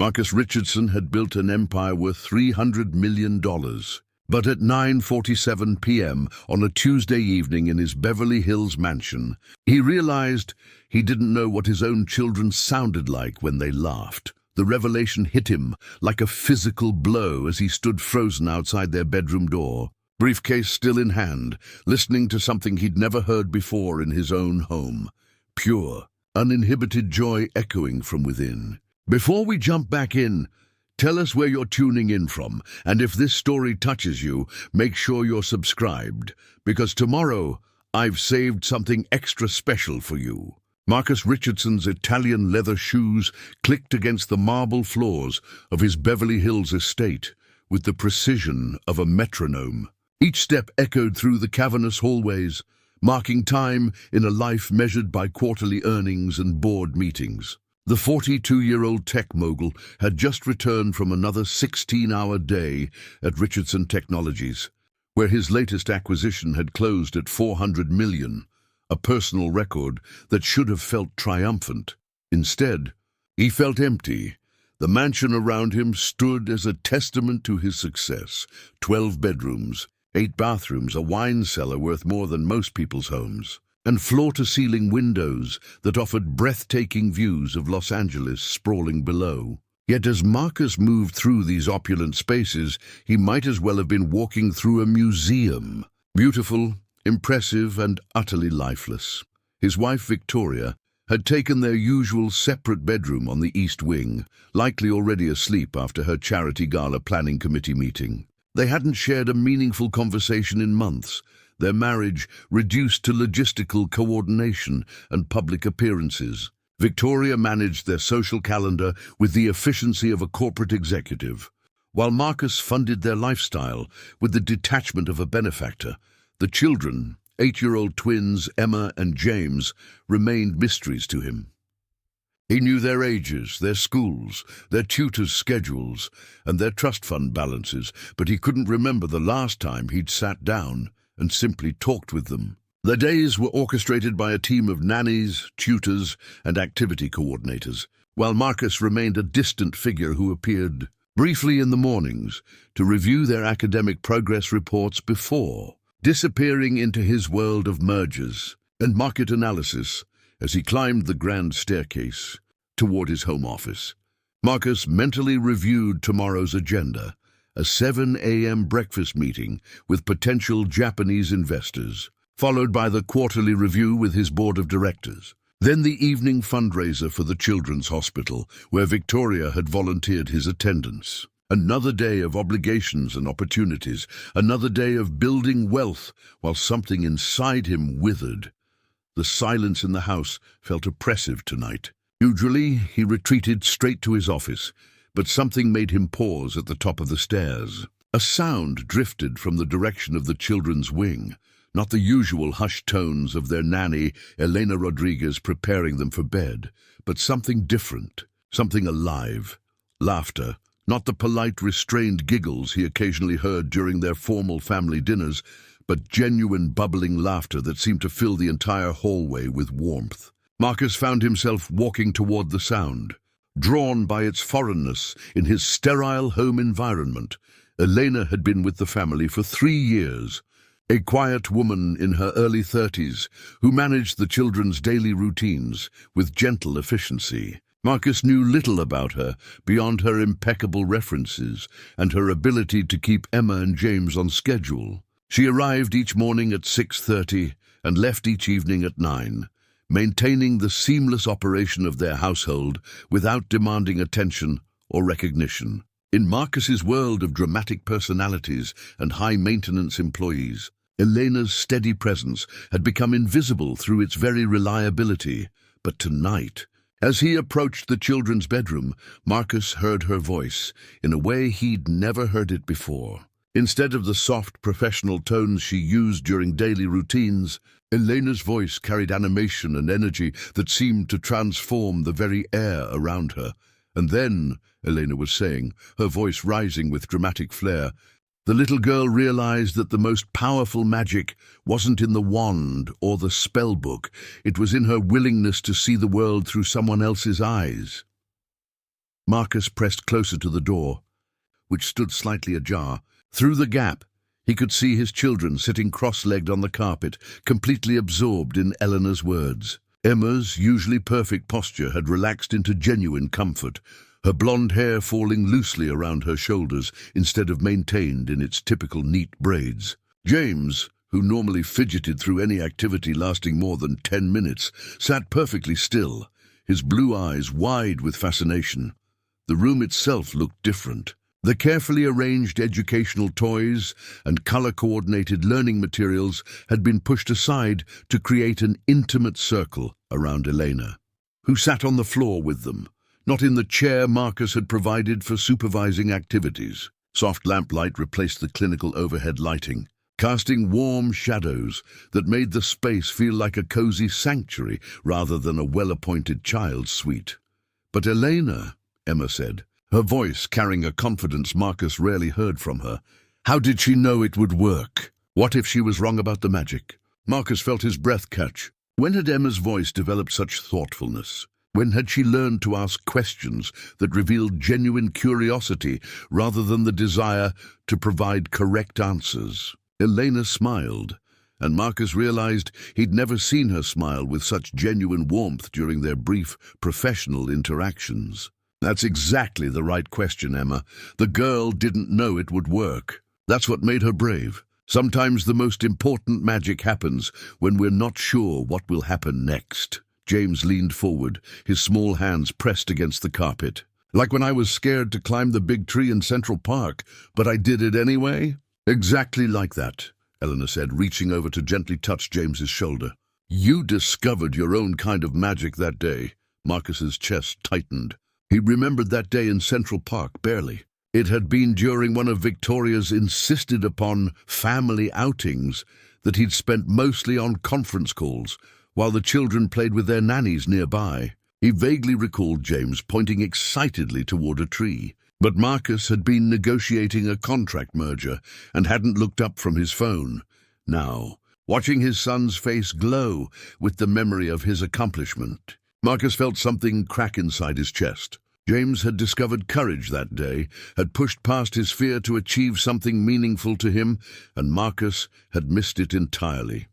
Marcus Richardson had built an empire worth $300 million. But at 9:47 p.m. on a Tuesday evening in his Beverly Hills mansion, he realized he didn't know what his own children sounded like when they laughed. The revelation hit him like a physical blow as he stood frozen outside their bedroom door, briefcase still in hand, listening to something he'd never heard before in his own home. Pure, uninhibited joy echoing from within. Before we jump back in, tell us where you're tuning in from, and if this story touches you, make sure you're subscribed, because tomorrow I've saved something extra special for you. Marcus Richardson's Italian leather shoes clicked against the marble floors of his Beverly Hills estate with the precision of a metronome. Each step echoed through the cavernous hallways, marking time in a life measured by quarterly earnings and board meetings. The 42-year-old tech mogul had just returned from another 16-hour day at Richardson Technologies, where his latest acquisition had closed at $400 million, a personal record that should have felt triumphant. Instead, he felt empty. The mansion around him stood as a testament to his success. 12 bedrooms, 8 bathrooms, a wine cellar worth more than most people's homes, and floor-to-ceiling windows that offered breathtaking views of Los Angeles sprawling below. Yet as Marcus moved through these opulent spaces, he might as well have been walking through a museum. Beautiful, impressive, and utterly lifeless. His wife, Victoria, had taken their usual separate bedroom on the East Wing, likely already asleep after her charity gala planning committee meeting. They hadn't shared a meaningful conversation in months, their marriage reduced to logistical coordination and public appearances. Victoria managed their social calendar with the efficiency of a corporate executive, while Marcus funded their lifestyle with the detachment of a benefactor. The children, 8-year-old twins Emma and James, remained mysteries to him. He knew their ages, their schools, their tutors' schedules, and their trust fund balances, but he couldn't remember the last time he'd sat down and simply talked with them. Their days were orchestrated by a team of nannies, tutors, and activity coordinators, while Marcus remained a distant figure who appeared briefly in the mornings to review their academic progress reports before disappearing into his world of mergers and market analysis as he climbed the grand staircase toward his home office. Marcus mentally reviewed tomorrow's agenda, a 7 a.m. breakfast meeting with potential Japanese investors, followed by the quarterly review with his board of directors. Then the evening fundraiser for the Children's Hospital, where Victoria had volunteered his attendance. Another day of obligations and opportunities, another day of building wealth while something inside him withered. The silence in the house felt oppressive tonight. Usually, he retreated straight to his office, but something made him pause at the top of the stairs. A sound drifted from the direction of the children's wing, not the usual hushed tones of their nanny, Elena Rodriguez, preparing them for bed, but something different, something alive. Laughter, not the polite, restrained giggles he occasionally heard during their formal family dinners, but genuine, bubbling laughter that seemed to fill the entire hallway with warmth. Marcus found himself walking toward the sound, drawn by its foreignness in his sterile home environment. Elena had been with the family for 3 years, a quiet woman in her early 30s who managed the children's daily routines with gentle efficiency. Marcus knew little about her beyond her impeccable references and her ability to keep Emma and James on schedule. She arrived each morning at 6:30 and left each evening at 9, maintaining the seamless operation of their household without demanding attention or recognition. In Marcus's world of dramatic personalities and high-maintenance employees, Elena's steady presence had become invisible through its very reliability. But tonight, as he approached the children's bedroom, Marcus heard her voice in a way he'd never heard it before. Instead of the soft, professional tones she used during daily routines, Elena's voice carried animation and energy that seemed to transform the very air around her. And then, Elena was saying, her voice rising with dramatic flair, the little girl realized that the most powerful magic wasn't in the wand or the spell book. It was in her willingness to see the world through someone else's eyes. Marcus pressed closer to the door, which stood slightly ajar. Through the gap, he could see his children sitting cross-legged on the carpet, completely absorbed in Eleanor's words. Emma's usually perfect posture had relaxed into genuine comfort, her blonde hair falling loosely around her shoulders instead of maintained in its typical neat braids. James, who normally fidgeted through any activity lasting more than 10 minutes, sat perfectly still, his blue eyes wide with fascination. The room itself looked different. The carefully arranged educational toys and color-coordinated learning materials had been pushed aside to create an intimate circle around Elena, who sat on the floor with them, not in the chair Marcus had provided for supervising activities. Soft lamplight replaced the clinical overhead lighting, casting warm shadows that made the space feel like a cozy sanctuary rather than a well-appointed child's suite. "But Elena," Emma said, her voice carrying a confidence Marcus rarely heard from her. "How did she know it would work? What if she was wrong about the magic?" Marcus felt his breath catch. When had Emma's voice developed such thoughtfulness? When had she learned to ask questions that revealed genuine curiosity rather than the desire to provide correct answers? Elena smiled, and Marcus realized he'd never seen her smile with such genuine warmth during their brief professional interactions. "That's exactly the right question, Emma. The girl didn't know it would work. That's what made her brave. Sometimes the most important magic happens when we're not sure what will happen next." James leaned forward, his small hands pressed against the carpet. "Like when I was scared to climb the big tree in Central Park, but I did it anyway?" "Exactly like that," Eleanor said, reaching over to gently touch James's shoulder. "You discovered your own kind of magic that day." Marcus's chest tightened. He remembered that day in Central Park barely. It had been during one of Victoria's insisted-upon family outings that he'd spent mostly on conference calls, while the children played with their nannies nearby. He vaguely recalled James pointing excitedly toward a tree. But Marcus had been negotiating a contract merger and hadn't looked up from his phone. Now, watching his son's face glow with the memory of his accomplishment, Marcus felt something crack inside his chest. James had discovered courage that day, had pushed past his fear to achieve something meaningful to him, and Marcus had missed it entirely.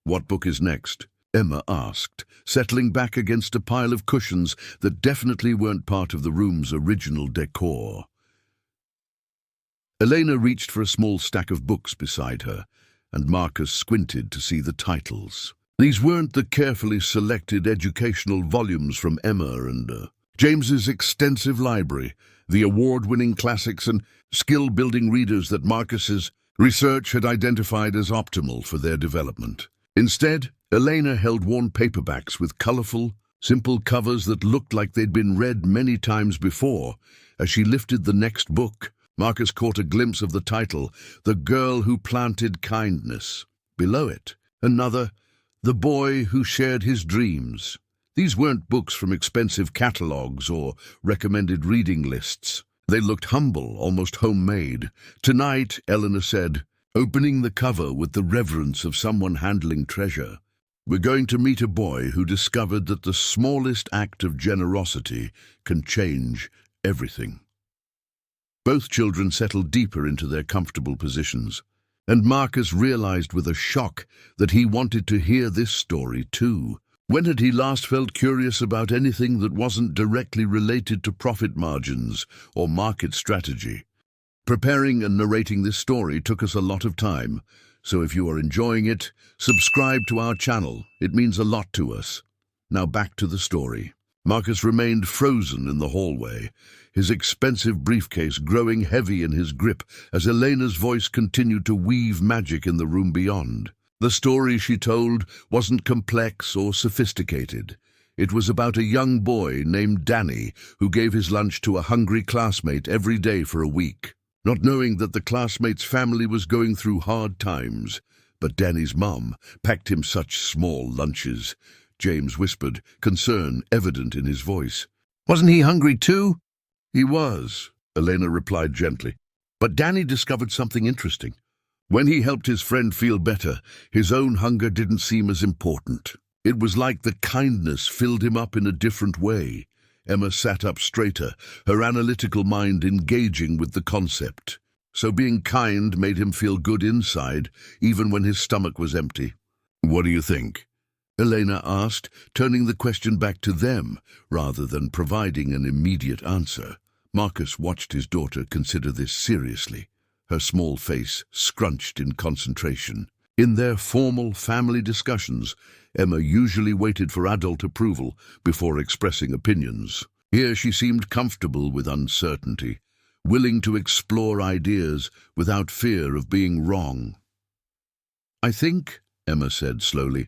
"What book is next?" Emma asked, settling back against a pile of cushions that definitely weren't part of the room's original decor. Elena reached for a small stack of books beside her, and Marcus squinted to see the titles. These weren't the carefully selected educational volumes from Emma and James's extensive library, the award-winning classics and skill-building readers that Marcus's research had identified as optimal for their development. Instead, Elena held worn paperbacks with colorful, simple covers that looked like they'd been read many times before. As she lifted the next book, Marcus caught a glimpse of the title, "The Girl Who Planted Kindness." Below it, another, "The Boy Who Shared His Dreams." These weren't books from expensive catalogs or recommended reading lists. They looked humble, almost homemade. "Tonight," Eleanor said, opening the cover with the reverence of someone handling treasure, "we're going to meet a boy who discovered that the smallest act of generosity can change everything." Both children settled deeper into their comfortable positions, and Marcus realized with a shock that he wanted to hear this story too. When had he last felt curious about anything that wasn't directly related to profit margins or market strategy? Preparing and narrating this story took us a lot of time, so if you are enjoying it, subscribe to our channel. It means a lot to us. Now back to the story. Marcus remained frozen in the hallway, his expensive briefcase growing heavy in his grip as Elena's voice continued to weave magic in the room beyond. The story she told wasn't complex or sophisticated. It was about a young boy named Danny who gave his lunch to a hungry classmate every day for a week, not knowing that the classmate's family was going through hard times. But Danny's mom packed him such small lunches, James whispered, concern evident in his voice. "Wasn't he hungry too?" "He was," Elena replied gently. But Danny discovered something interesting. When he helped his friend feel better, his own hunger didn't seem as important. It was like the kindness filled him up in a different way. Emma sat up straighter, her analytical mind engaging with the concept. So being kind made him feel good inside, even when his stomach was empty. "What do you think?" Elena asked, turning the question back to them, rather than providing an immediate answer. Marcus watched his daughter consider this seriously, her small face scrunched in concentration. In their formal family discussions, Emma usually waited for adult approval before expressing opinions. Here she seemed comfortable with uncertainty, willing to explore ideas without fear of being wrong. "I think," Emma said slowly,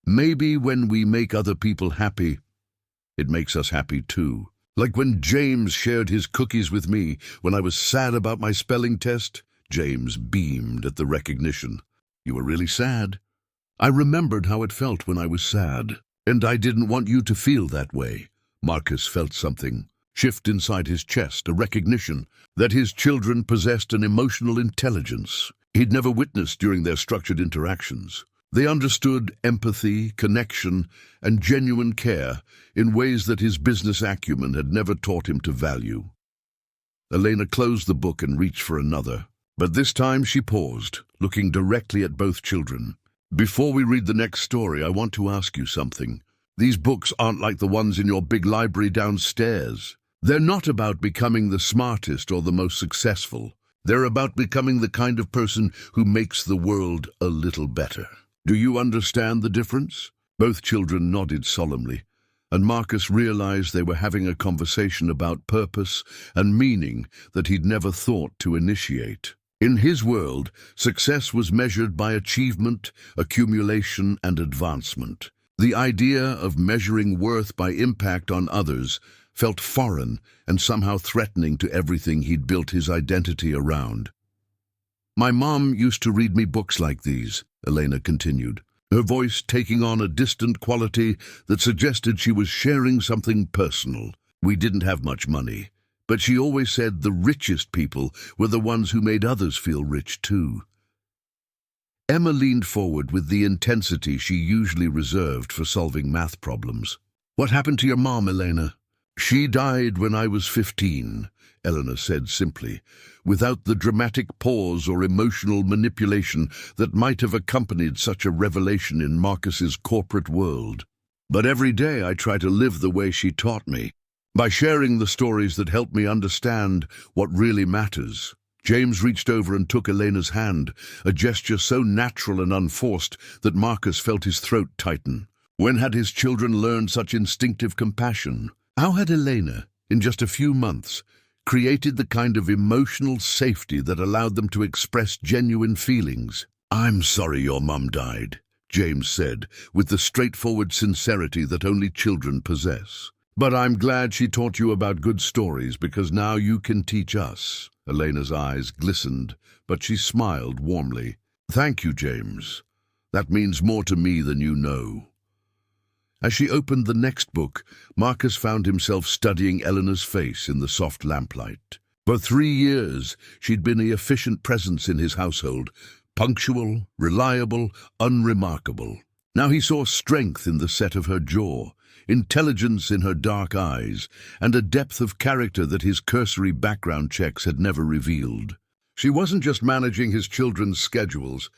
"maybe when we make other people happy, it makes us happy too. Like when James shared his cookies with me when I was sad about my spelling test." James beamed at the recognition. "You were really sad?" "I remembered how it felt when I was sad, and I didn't want you to feel that way." Marcus felt something shift inside his chest, a recognition that his children possessed an emotional intelligence he'd never witnessed during their structured interactions. They understood empathy, connection, and genuine care in ways that his business acumen had never taught him to value. Elena closed the book and reached for another, but this time she paused, looking directly at both children. "Before we read the next story, I want to ask you something. These books aren't like the ones in your big library downstairs. They're not about becoming the smartest or the most successful. They're about becoming the kind of person who makes the world a little better. Do you understand the difference?" Both children nodded solemnly, and Marcus realized they were having a conversation about purpose and meaning that he'd never thought to initiate. In his world, success was measured by achievement, accumulation, and advancement. The idea of measuring worth by impact on others felt foreign and somehow threatening to everything he'd built his identity around. "My mom used to read me books like these," Elena continued, her voice taking on a distant quality that suggested she was sharing something personal. "We didn't have much money, but she always said the richest people were the ones who made others feel rich too." Emma leaned forward with the intensity she usually reserved for solving math problems. "What happened to your mom, Elena?" "She died when I was 15, Eleanor said simply, without the dramatic pause or emotional manipulation that might have accompanied such a revelation in Marcus's corporate world. "But every day I try to live the way she taught me, by sharing the stories that help me understand what really matters." James reached over and took Elena's hand, a gesture so natural and unforced that Marcus felt his throat tighten. When had his children learned such instinctive compassion? How had Elena, in just a few months, created the kind of emotional safety that allowed them to express genuine feelings? "I'm sorry your mum died," James said, with the straightforward sincerity that only children possess. "But I'm glad she taught you about good stories, because now you can teach us." Elena's eyes glistened, but she smiled warmly. "Thank you, James. That means more to me than you know." As she opened the next book, Marcus found himself studying Eleanor's face in the soft lamplight. For 3 years, she'd been an efficient presence in his household, punctual, reliable, unremarkable. Now he saw strength in the set of her jaw, intelligence in her dark eyes, and a depth of character that his cursory background checks had never revealed. She wasn't just managing his children's schedules,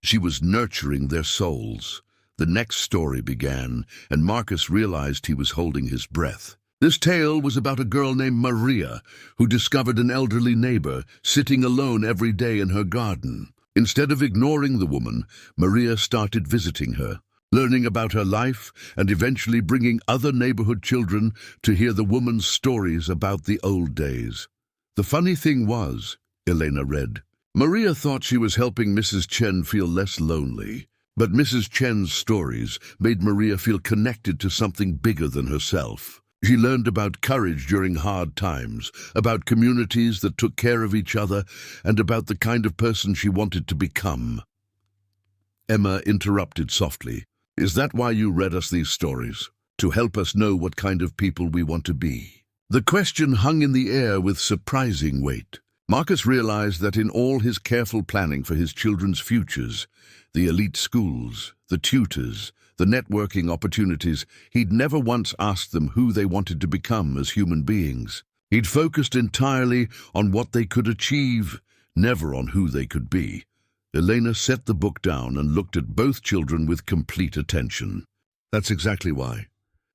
she was nurturing their souls. The next story began, and Marcus realized he was holding his breath. This tale was about a girl named Maria, who discovered an elderly neighbor sitting alone every day in her garden. Instead of ignoring the woman, Maria started visiting her, learning about her life and eventually bringing other neighborhood children to hear the woman's stories about the old days. The funny thing was, Elena read, Maria thought she was helping Mrs. Chen feel less lonely, but Mrs. Chen's stories made Maria feel connected to something bigger than herself. She learned about courage during hard times, about communities that took care of each other, and about the kind of person she wanted to become. Emma interrupted softly. "Is that why you read us these stories? To help us know what kind of people we want to be?" The question hung in the air with surprising weight. Marcus realized that in all his careful planning for his children's futures, the elite schools, the tutors, the networking opportunities. He'd never once asked them who they wanted to become as human beings. He'd focused entirely on what they could achieve, never on who they could be. Elena set the book down and looked at both children with complete attention. That's exactly why.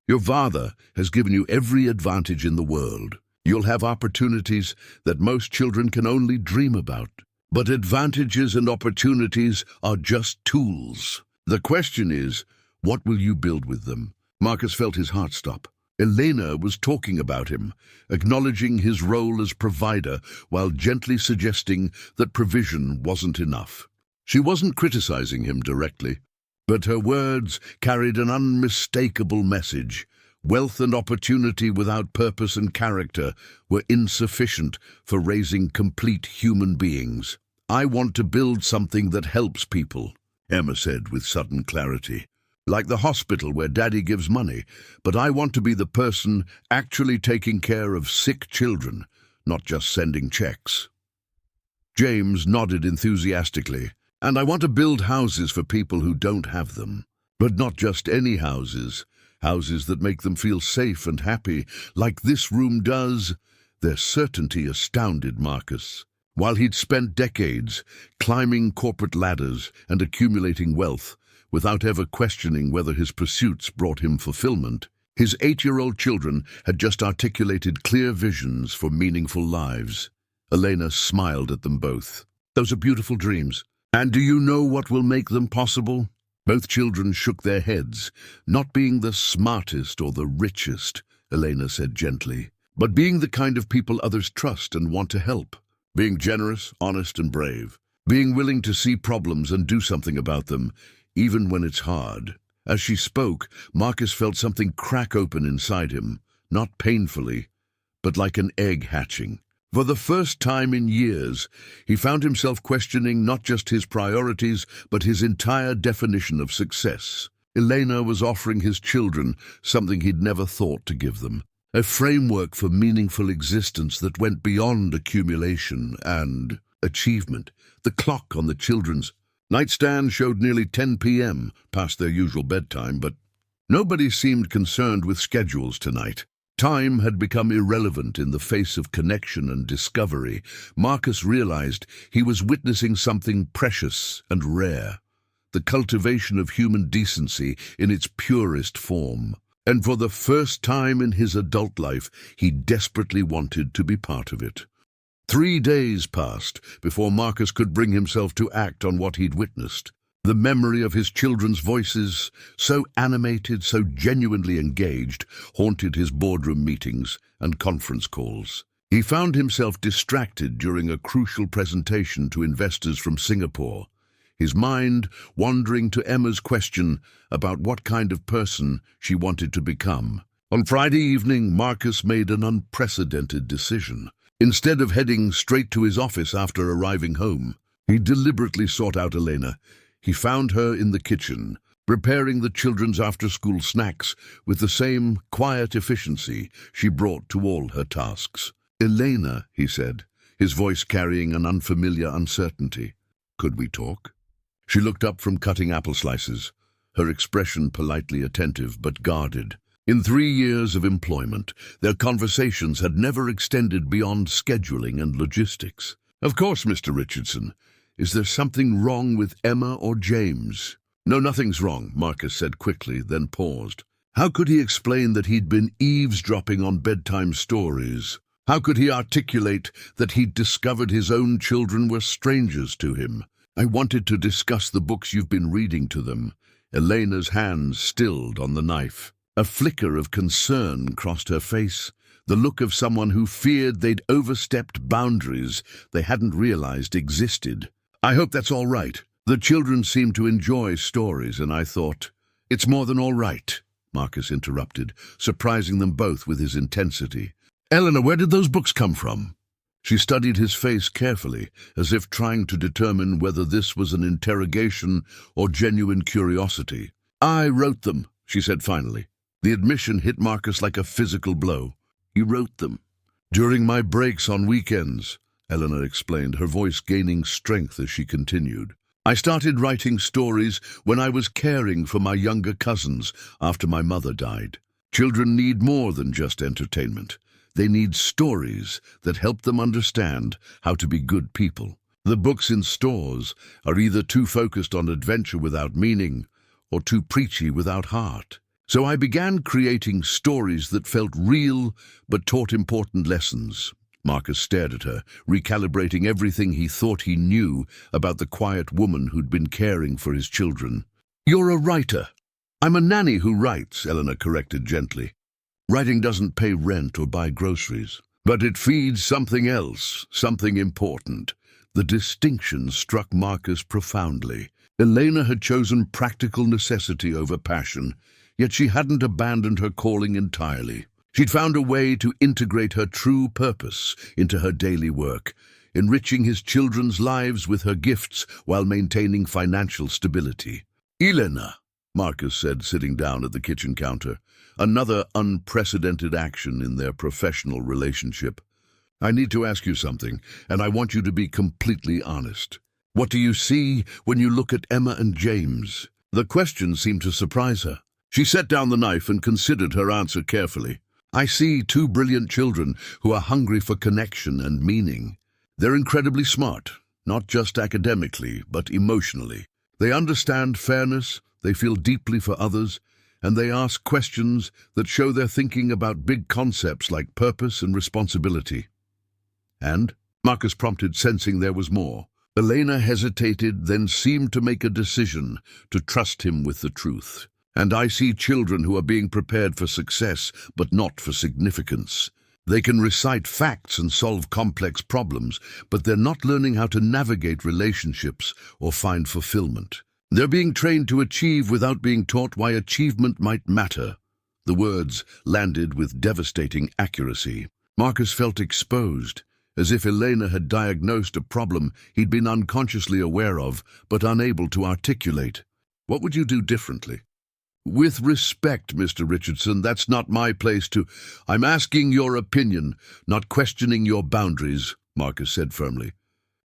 Your father has given you every advantage in the world. You'll have opportunities that most children can only dream about. But advantages and opportunities are just tools. The question is, what will you build with them? Marcus felt his heart stop. Elena was talking about him, acknowledging his role as provider while gently suggesting that provision wasn't enough. She wasn't criticizing him directly, but her words carried an unmistakable message. Wealth and opportunity without purpose and character were insufficient for raising complete human beings. I want to build something that helps people, Emma said with sudden clarity. Like the hospital where Daddy gives money, but I want to be the person actually taking care of sick children, not just sending checks. James nodded enthusiastically. And I want to build houses for people who don't have them. But not just any houses. Houses that make them feel safe and happy, like this room does. Their certainty astounded Marcus. While he'd spent decades climbing corporate ladders and accumulating wealth, without ever questioning whether his pursuits brought him fulfillment, his 8-year-old children had just articulated clear visions for meaningful lives. Elena smiled at them both. Those are beautiful dreams. And do you know what will make them possible? Both children shook their heads. Not being the smartest or the richest, Elena said gently, but being the kind of people others trust and want to help. Being generous, honest, and brave. Being willing to see problems and do something about them, even when it's hard. As she spoke, Marcus felt something crack open inside him, not painfully, but like an egg hatching. For the first time in years, he found himself questioning not just his priorities, but his entire definition of success. Elena was offering his children something he'd never thought to give them. A framework for meaningful existence that went beyond accumulation and achievement. The clock on the children's nightstand showed nearly 10 p.m., past their usual bedtime, but nobody seemed concerned with schedules tonight. Time had become irrelevant in the face of connection and discovery. Marcus realized he was witnessing something precious and rare, the cultivation of human decency in its purest form. And for the first time in his adult life, he desperately wanted to be part of it. 3 days passed before Marcus could bring himself to act on what he'd witnessed. The memory of his children's voices, so animated, so genuinely engaged, haunted his boardroom meetings and conference calls. He found himself distracted during a crucial presentation to investors from Singapore, his mind wandering to Emma's question about what kind of person she wanted to become. On Friday evening, Marcus made an unprecedented decision. Instead of heading straight to his office after arriving home, he deliberately sought out Elena. He found her in the kitchen, preparing the children's after-school snacks with the same quiet efficiency she brought to all her tasks. "Elena," he said, his voice carrying an unfamiliar uncertainty. "Could we talk?" She looked up from cutting apple slices, her expression politely attentive but guarded. In 3 years of employment, their conversations had never extended beyond scheduling and logistics. "Of course, Mr. Richardson. Is there something wrong with Emma or James?" "No, nothing's wrong," Marcus said quickly, then paused. How could he explain that he'd been eavesdropping on bedtime stories? How could he articulate that he'd discovered his own children were strangers to him? "I wanted to discuss the books you've been reading to them." Elena's hands stilled on the knife. A flicker of concern crossed her face, the look of someone who feared they'd overstepped boundaries they hadn't realized existed. "I hope that's all right. The children seem to enjoy stories, and I thought—" "It's more than all right," Marcus interrupted, surprising them both with his intensity. "Eleanor, where did those books come from?" She studied his face carefully, as if trying to determine whether this was an interrogation or genuine curiosity. "I wrote them," she said finally. The admission hit Marcus like a physical blow. "You wrote them?" "During my breaks on weekends," Eleanor explained, her voice gaining strength as she continued. I started writing stories when I was caring for my younger cousins after my mother died. Children need more than just entertainment. They need stories that help them understand how to be good people. The books in stores are either too focused on adventure without meaning or too preachy without heart. So I began creating stories that felt real but taught important lessons. Marcus stared at her, recalibrating everything he thought he knew about the quiet woman who'd been caring for his children. "You're a writer." "I'm a nanny who writes," Eleanor corrected gently. "Writing doesn't pay rent or buy groceries. But it feeds something else, something important." The distinction struck Marcus profoundly. Elena had chosen practical necessity over passion, yet she hadn't abandoned her calling entirely. She'd found a way to integrate her true purpose into her daily work, enriching his children's lives with her gifts while maintaining financial stability. "Elena," Marcus said, sitting down at the kitchen counter, another unprecedented action in their professional relationship. "I need to ask you something, and I want you to be completely honest. What do you see when you look at Emma and James?" The question seemed to surprise her. She set down the knife and considered her answer carefully. "I see two brilliant children who are hungry for connection and meaning. They're incredibly smart, not just academically, but emotionally. They understand fairness, they feel deeply for others, and they ask questions that show they're thinking about big concepts like purpose and responsibility." "And?" Marcus prompted, sensing there was more. Elena hesitated, then seemed to make a decision to trust him with the truth. "And I see children who are being prepared for success, but not for significance. They can recite facts and solve complex problems, but they're not learning how to navigate relationships or find fulfillment. They're being trained to achieve without being taught why achievement might matter." The words landed with devastating accuracy. Marcus felt exposed, as if Elena had diagnosed a problem he'd been unconsciously aware of, but unable to articulate. "What would you do differently?" "With respect, Mr. Richardson, that's not my place to—" "I'm asking your opinion, not questioning your boundaries," Marcus said firmly.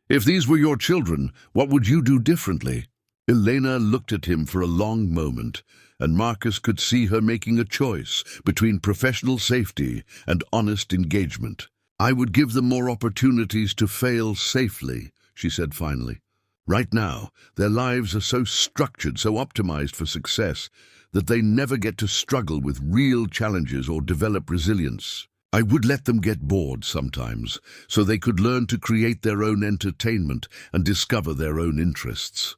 "If these were your children, what would you do differently?" Elena looked at him for a long moment, and Marcus could see her making a choice between professional safety and honest engagement. "I would give them more opportunities to fail safely," she said finally. "Right now, their lives are so structured, so optimized for success, that they never get to struggle with real challenges or develop resilience. I would let them get bored sometimes, so they could learn to create their own entertainment and discover their own interests."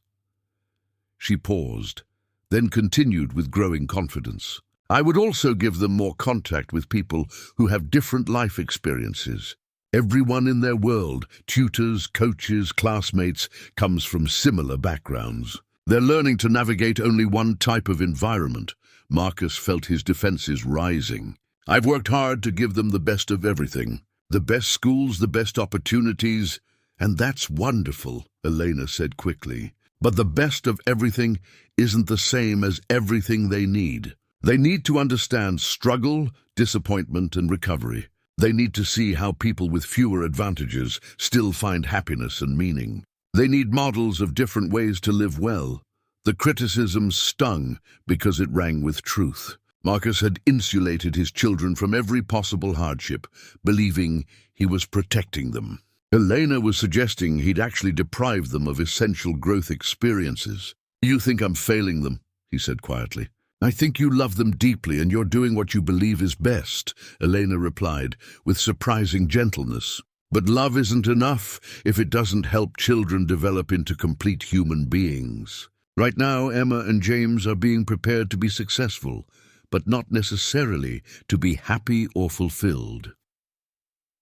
She paused, then continued with growing confidence. "I would also give them more contact with people who have different life experiences. Everyone in their world, tutors, coaches, classmates, comes from similar backgrounds. They're learning to navigate only one type of environment." Marcus felt his defenses rising. "I've worked hard to give them the best of everything. The best schools, the best opportunities, and that's wonderful," Elena said quickly. "But the best of everything isn't the same as everything they need. They need to understand struggle, disappointment, and recovery. They need to see how people with fewer advantages still find happiness and meaning. They need models of different ways to live well." The criticism stung because it rang with truth. Marcus had insulated his children from every possible hardship, believing he was protecting them. Elena was suggesting he'd actually deprived them of essential growth experiences. "You think I'm failing them," he said quietly. "I think you love them deeply and you're doing what you believe is best," Elena replied with surprising gentleness. "But love isn't enough if it doesn't help children develop into complete human beings. Right now, Emma and James are being prepared to be successful, but not necessarily to be happy or fulfilled."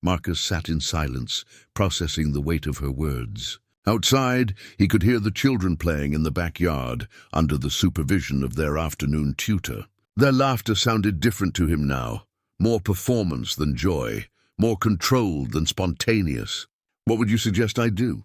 Marcus sat in silence, processing the weight of her words. Outside, he could hear the children playing in the backyard under the supervision of their afternoon tutor. Their laughter sounded different to him now, more performance than joy, more controlled than spontaneous. "What would you suggest I do?"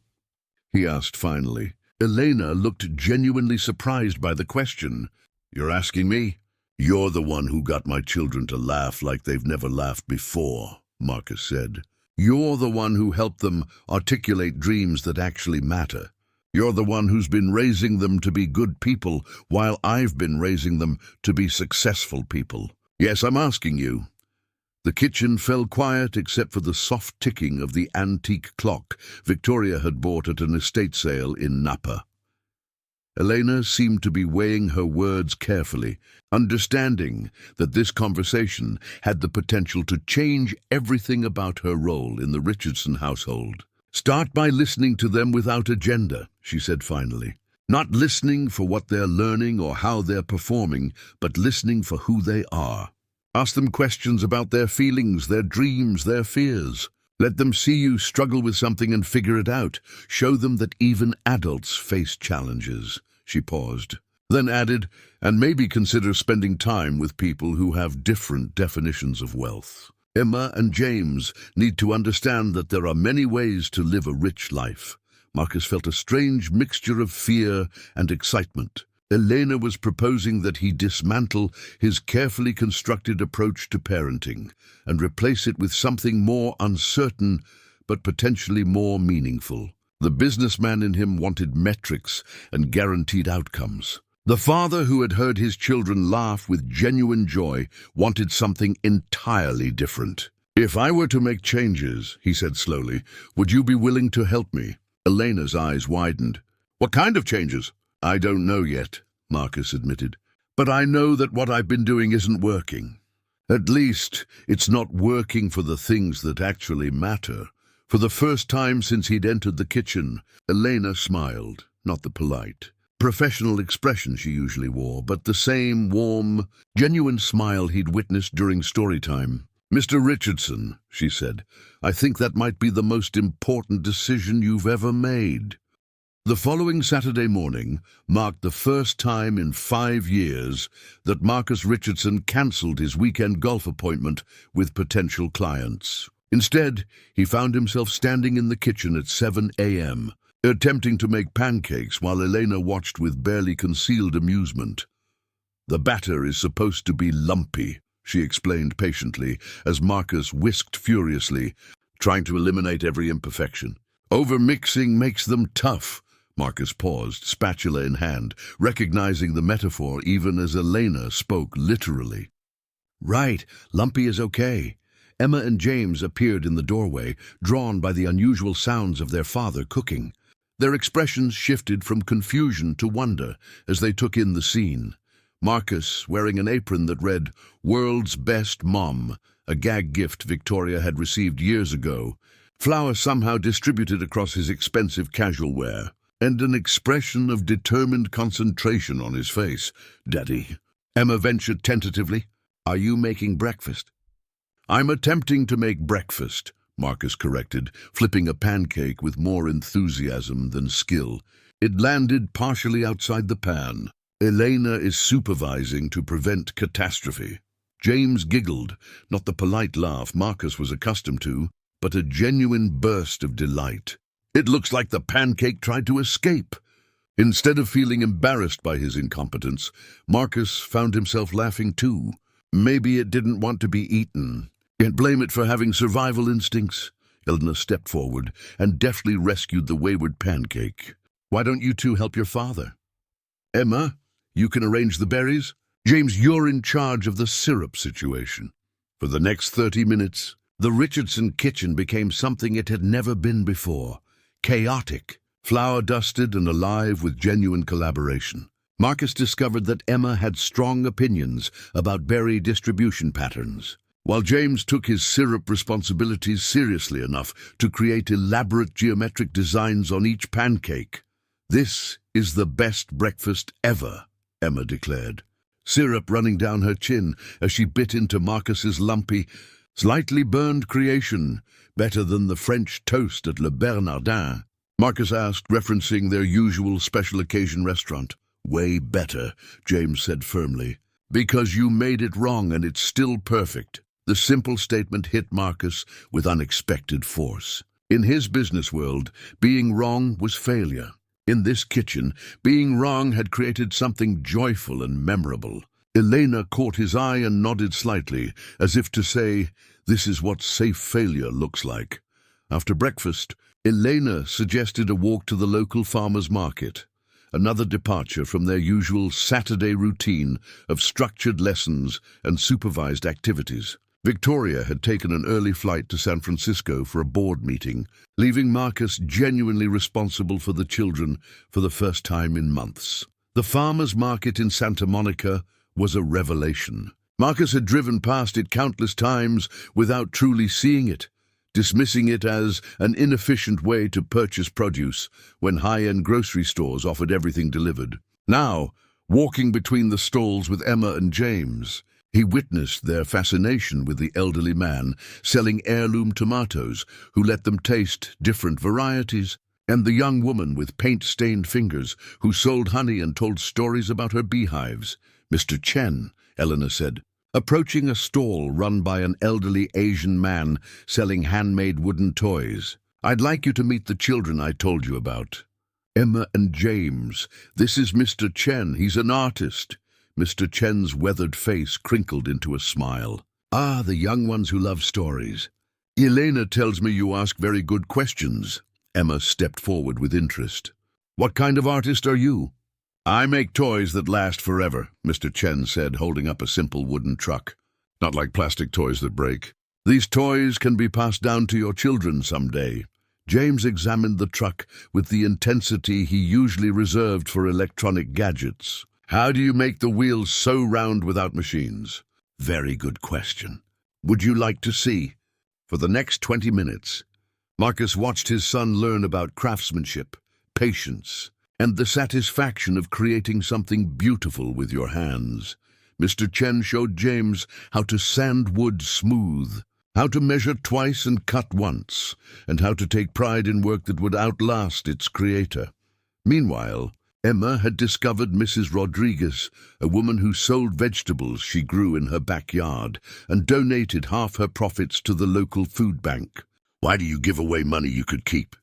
he asked finally. Elena looked genuinely surprised by the question. "You're asking me? You're the one who got my children to laugh like they've never laughed before," Marcus said. "You're the one who helped them articulate dreams that actually matter. You're the one who's been raising them to be good people, while I've been raising them to be successful people. Yes, I'm asking you." The kitchen fell quiet except for the soft ticking of the antique clock Victoria had bought at an estate sale in Napa. Elena seemed to be weighing her words carefully, understanding that this conversation had the potential to change everything about her role in the Richardson household. "Start by listening to them without agenda," she said finally. "Not listening for what they're learning or how they're performing, but listening for who they are. Ask them questions about their feelings, their dreams, their fears. Let them see you struggle with something and figure it out. Show them that even adults face challenges." She paused, then added, "And maybe consider spending time with people who have different definitions of wealth. Emma and James need to understand that there are many ways to live a rich life." Marcus felt a strange mixture of fear and excitement. Elena was proposing that he dismantle his carefully constructed approach to parenting and replace it with something more uncertain but potentially more meaningful. The businessman in him wanted metrics and guaranteed outcomes. The father who had heard his children laugh with genuine joy wanted something entirely different. "If I were to make changes," he said slowly, "would you be willing to help me?" Elena's eyes widened. "What kind of changes?" "I don't know yet," Marcus admitted. "But I know that what I've been doing isn't working. At least, it's not working for the things that actually matter." For the first time since he'd entered the kitchen, Elena smiled, not the polite, professional expression she usually wore, but the same warm, genuine smile he'd witnessed during story time. "Mr. Richardson," she said, "I think that might be the most important decision you've ever made." The following Saturday morning marked the first time in 5 years that Marcus Richardson cancelled his weekend golf appointment with potential clients. Instead, he found himself standing in the kitchen at 7 a.m., attempting to make pancakes while Elena watched with barely concealed amusement. "The batter is supposed to be lumpy," she explained patiently as Marcus whisked furiously, trying to eliminate every imperfection. "Overmixing makes them tough." Marcus paused, spatula in hand, recognizing the metaphor even as Elena spoke literally. "Right, lumpy is okay." Emma and James appeared in the doorway, drawn by the unusual sounds of their father cooking. Their expressions shifted from confusion to wonder as they took in the scene. Marcus, wearing an apron that read, "World's Best Mom," a gag gift Victoria had received years ago, flour somehow distributed across his expensive casual wear, and an expression of determined concentration on his face. "Daddy," Emma ventured tentatively, "are you making breakfast?" "I'm attempting to make breakfast," Marcus corrected, flipping a pancake with more enthusiasm than skill. It landed partially outside the pan. "Elena is supervising to prevent catastrophe." James giggled, not the polite laugh Marcus was accustomed to, but a genuine burst of delight. "It looks like the pancake tried to escape." Instead of feeling embarrassed by his incompetence, Marcus found himself laughing too. Maybe it didn't want to be eaten. Can't blame it for having survival instincts. Elena stepped forward and deftly rescued the wayward pancake. "Why don't you two help your father?" "Emma, you can arrange the berries. James, you're in charge of the syrup situation." For the next 30 minutes, the Richardson kitchen became something it had never been before. Chaotic, flour-dusted and alive with genuine collaboration. Marcus discovered that Emma had strong opinions about berry distribution patterns, while James took his syrup responsibilities seriously enough to create elaborate geometric designs on each pancake. "This is the best breakfast ever," Emma declared, syrup running down her chin as she bit into Marcus's lumpy, slightly burned creation, better than the French toast at Le Bernardin. Marcus asked, referencing their usual special occasion restaurant. "Way better," James said firmly, "because you made it wrong and it's still perfect." The simple statement hit Marcus with unexpected force. In his business world, being wrong was failure. In this kitchen, being wrong had created something joyful and memorable. Elena caught his eye and nodded slightly, as if to say, "This is what safe failure looks like." After breakfast, Elena suggested a walk to the local farmer's market, another departure from their usual Saturday routine of structured lessons and supervised activities. Victoria had taken an early flight to San Francisco for a board meeting, leaving Marcus genuinely responsible for the children for the first time in months. The farmer's market in Santa Monica was a revelation. Marcus had driven past it countless times without truly seeing it, dismissing it as an inefficient way to purchase produce when high-end grocery stores offered everything delivered. Now, walking between the stalls with Emma and James, he witnessed their fascination with the elderly man selling heirloom tomatoes who let them taste different varieties, and the young woman with paint-stained fingers who sold honey and told stories about her beehives. "Mr. Chen," Eleanor said, approaching a stall run by an elderly Asian man selling handmade wooden toys. "I'd like you to meet the children I told you about. Emma and James. This is Mr. Chen. He's an artist." Mr. Chen's weathered face crinkled into a smile. "Ah, the young ones who love stories. Elena tells me you ask very good questions." Emma stepped forward with interest. "What kind of artist are you?" "I make toys that last forever," Mr. Chen said, holding up a simple wooden truck. "Not like plastic toys that break. These toys can be passed down to your children someday." James examined the truck with the intensity he usually reserved for electronic gadgets. "How do you make the wheels so round without machines?" "Very good question. Would you like to see?" For the next 20 minutes, Marcus watched his son learn about craftsmanship, patience, and the satisfaction of creating something beautiful with your hands. Mr. Chen showed James how to sand wood smooth, how to measure twice and cut once, and how to take pride in work that would outlast its creator. Meanwhile, Emma had discovered Mrs. Rodriguez, a woman who sold vegetables she grew in her backyard and donated half her profits to the local food bank. "Why do you give away money you could keep?"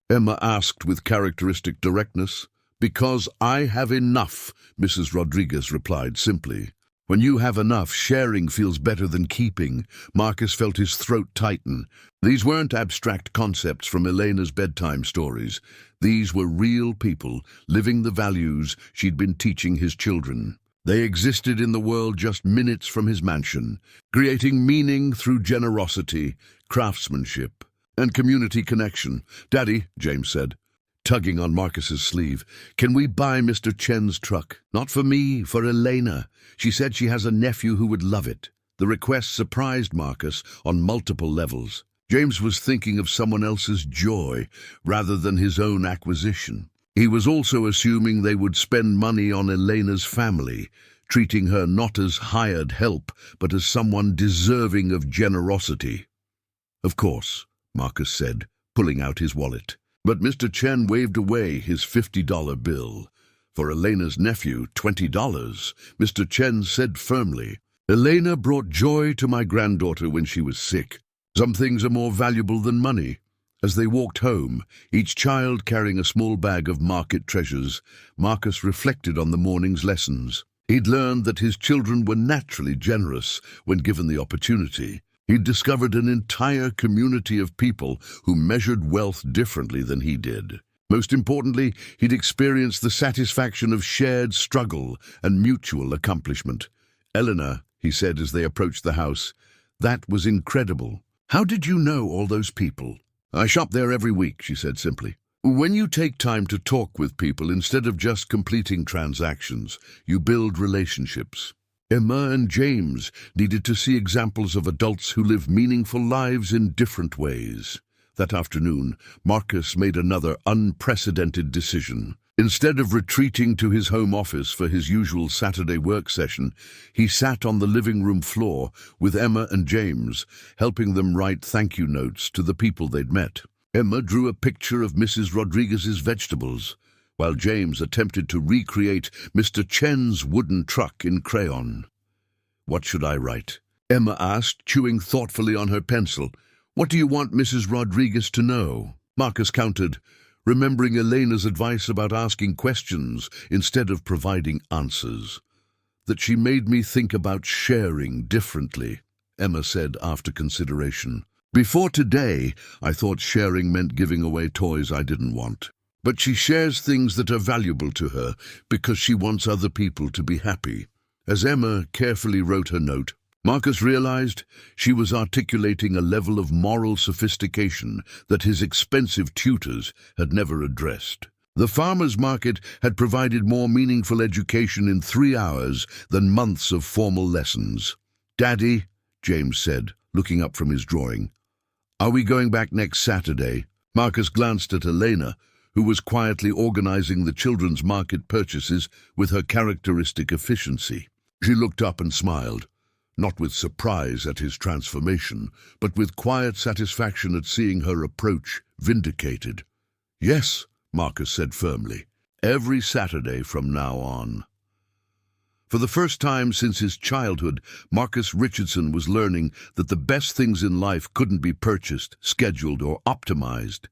Emma asked with characteristic directness. "Because I have enough," Mrs. Rodriguez replied simply. "When you have enough, sharing feels better than keeping." Marcus felt his throat tighten. These weren't abstract concepts from Elena's bedtime stories. These were real people living the values she'd been teaching his children. They existed in the world just minutes from his mansion, creating meaning through generosity, craftsmanship, and community connection. "Daddy," James said, tugging on Marcus's sleeve, "can we buy Mr. Chen's truck? Not for me, for Elena. She said she has a nephew who would love it." The request surprised Marcus on multiple levels. James was thinking of someone else's joy rather than his own acquisition. He was also assuming they would spend money on Elena's family, treating her not as hired help, but as someone deserving of generosity. "Of course," Marcus said, pulling out his wallet. But Mr. Chen waved away his $50 bill. "For Elena's nephew, $20, Mr. Chen said firmly. "Elena brought joy to my granddaughter when she was sick. Some things are more valuable than money." As they walked home, each child carrying a small bag of market treasures, Marcus reflected on the morning's lessons. He'd learned that his children were naturally generous when given the opportunity. He'd discovered an entire community of people who measured wealth differently than he did. Most importantly, he'd experienced the satisfaction of shared struggle and mutual accomplishment. "Eleanor," he said as they approached the house, "that was incredible. How did you know all those people?" "I shop there every week," she said simply. "When you take time to talk with people instead of just completing transactions, you build relationships." Emma and James needed to see examples of adults who live meaningful lives in different ways. That afternoon, Marcus made another unprecedented decision. Instead of retreating to his home office for his usual Saturday work session, he sat on the living room floor with Emma and James, helping them write thank you notes to the people they'd met. Emma drew a picture of Mrs. Rodriguez's vegetables, while James attempted to recreate Mr. Chen's wooden truck in crayon. "What should I write?" Emma asked, chewing thoughtfully on her pencil. "What do you want Mrs. Rodriguez to know?" Marcus countered, remembering Elena's advice about asking questions instead of providing answers. "That she made me think about sharing differently," Emma said after consideration. Before today, I thought sharing meant giving away toys I didn't want. But she shares things that are valuable to her because she wants other people to be happy. As Emma carefully wrote her note, Marcus realized she was articulating a level of moral sophistication that his expensive tutors had never addressed. The farmers' market had provided more meaningful education in 3 hours than months of formal lessons. "Daddy," James said, looking up from his drawing, "are we going back next Saturday?" Marcus glanced at Elena, who was quietly organizing the children's market purchases with her characteristic efficiency. She looked up and smiled, not with surprise at his transformation, but with quiet satisfaction at seeing her approach vindicated. "Yes," Marcus said firmly, "every Saturday from now on." For the first time since his childhood, Marcus Richardson was learning that the best things in life couldn't be purchased, scheduled, or optimized.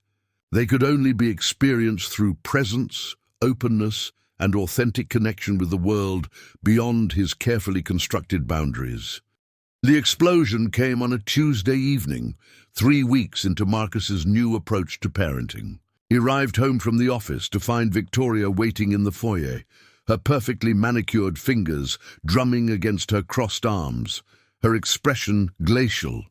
They could only be experienced through presence, openness, and authentic connection with the world beyond his carefully constructed boundaries. The explosion came on a Tuesday evening, 3 weeks into Marcus's new approach to parenting. He arrived home from the office to find Victoria waiting in the foyer, her perfectly manicured fingers drumming against her crossed arms, her expression glacial.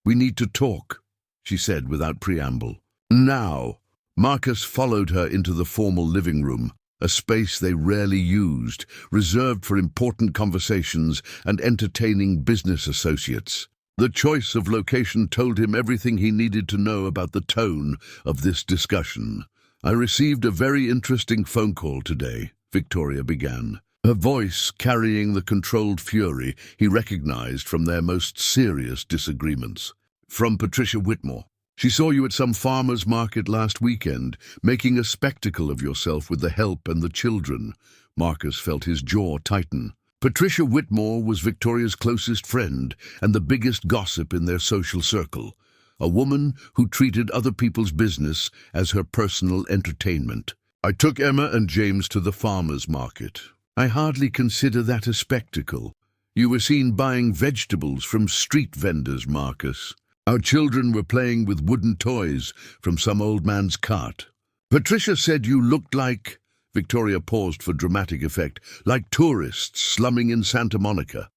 "We need to talk," she said without preamble. Now, Marcus followed her into the formal living room, a space they rarely used, reserved for important conversations and entertaining business associates. The choice of location told him everything he needed to know about the tone of this discussion. "I received a very interesting phone call today," Victoria began, her voice carrying the controlled fury he recognized from their most serious disagreements. "From Patricia Whitmore. She saw you at some farmer's market last weekend, making a spectacle of yourself with the help and the children." Marcus felt his jaw tighten. Patricia Whitmore was Victoria's closest friend and the biggest gossip in their social circle, a woman who treated other people's business as her personal entertainment. "I took Emma and James to the farmer's market. I hardly consider that a spectacle. You were seen buying vegetables from street vendors, Marcus. Our children were playing with wooden toys from some old man's cart. Patricia said you looked like—" Victoria paused for dramatic effect, "like tourists slumming in Santa Monica."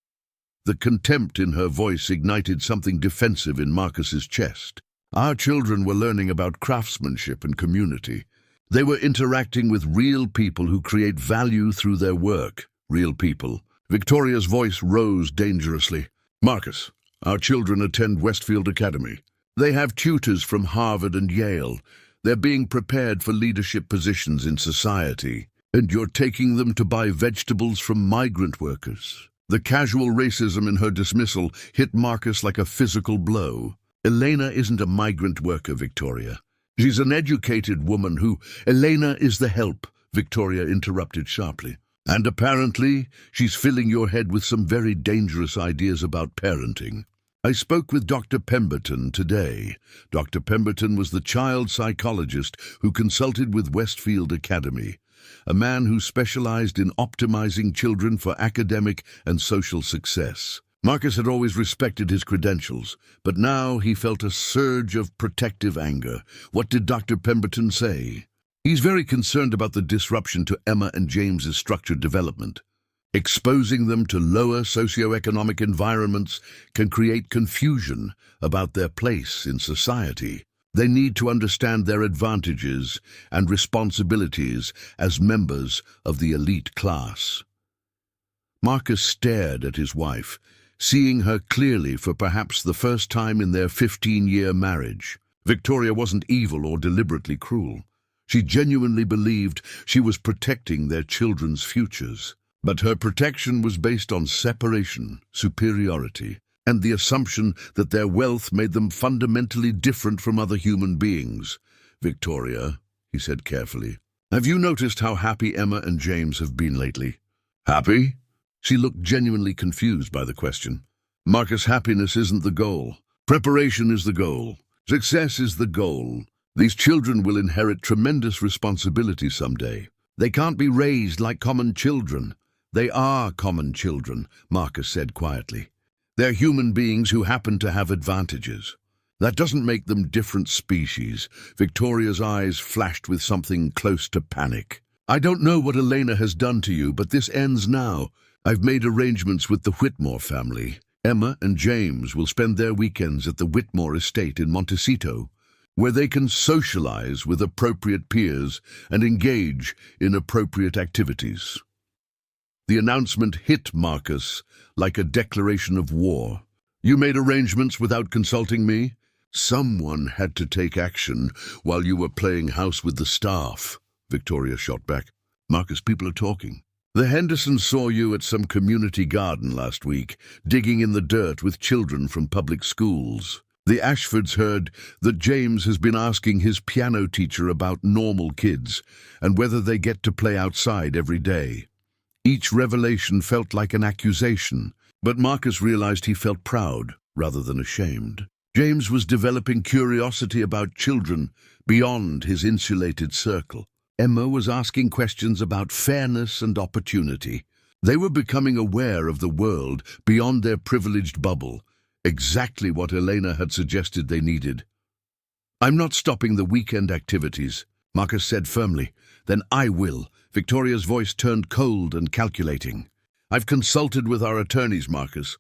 The contempt in her voice ignited something defensive in Marcus's chest. Our children were learning about craftsmanship and community. They were interacting with real people who create value through their work. Real people. Victoria's voice rose dangerously. "Marcus, our children attend Westfield Academy. They have tutors from Harvard and Yale. They're being prepared for leadership positions in society. And you're taking them to buy vegetables from migrant workers." The casual racism in her dismissal hit Marcus like a physical blow. "Elena isn't a migrant worker, Victoria. She's an educated woman who—" "Elena is the help," Victoria interrupted sharply. "And apparently, she's filling your head with some very dangerous ideas about parenting. I spoke with Dr. Pemberton today. Dr. Pemberton was the child psychologist who consulted with Westfield Academy, a man who specialized in optimizing children for academic and social success." Marcus had always respected his credentials, but now he felt a surge of protective anger. What did Dr. Pemberton say? "He's very concerned about the disruption to Emma and James's structured development. Exposing them to lower socioeconomic environments can create confusion about their place in society. They need to understand their advantages and responsibilities as members of the elite class." Marcus stared at his wife, seeing her clearly for perhaps the first time in their 15-year marriage. Victoria wasn't evil or deliberately cruel. She genuinely believed she was protecting their children's futures. But her protection was based on separation, superiority, and the assumption that their wealth made them fundamentally different from other human beings. "Victoria," he said carefully, "have you noticed how happy Emma and James have been lately?" "Happy?" She looked genuinely confused by the question. "Marcus, happiness isn't the goal. Preparation is the goal. Success is the goal. These children will inherit tremendous responsibility someday. They can't be raised like common children." "They are common children," Marcus said quietly. "They're human beings who happen to have advantages. That doesn't make them different species. Victoria's eyes flashed with something close to panic. I don't know what Elena has done to you, but this ends now. I've made arrangements with the Whitmore family. Emma and James will spend their weekends at the Whitmore estate in Montecito, where they can socialize with appropriate peers and engage in appropriate activities. The announcement hit Marcus like a declaration of war. You made arrangements without consulting me? Someone had to take action while you were playing house with the staff, Victoria shot back. Marcus, people are talking. The Hendersons saw you at some community garden last week, digging in the dirt with children from public schools. The Ashfords heard that James has been asking his piano teacher about normal kids and whether they get to play outside every day. Each revelation felt like an accusation, but Marcus realized he felt proud rather than ashamed. James was developing curiosity about children beyond his insulated circle. Emma was asking questions about fairness and opportunity. They were becoming aware of the world beyond their privileged bubble, exactly what Elena had suggested they needed. I'm not stopping the weekend activities, Marcus said firmly. Then I will. Victoria's voice turned cold and calculating. I've consulted with our attorneys, Marcus.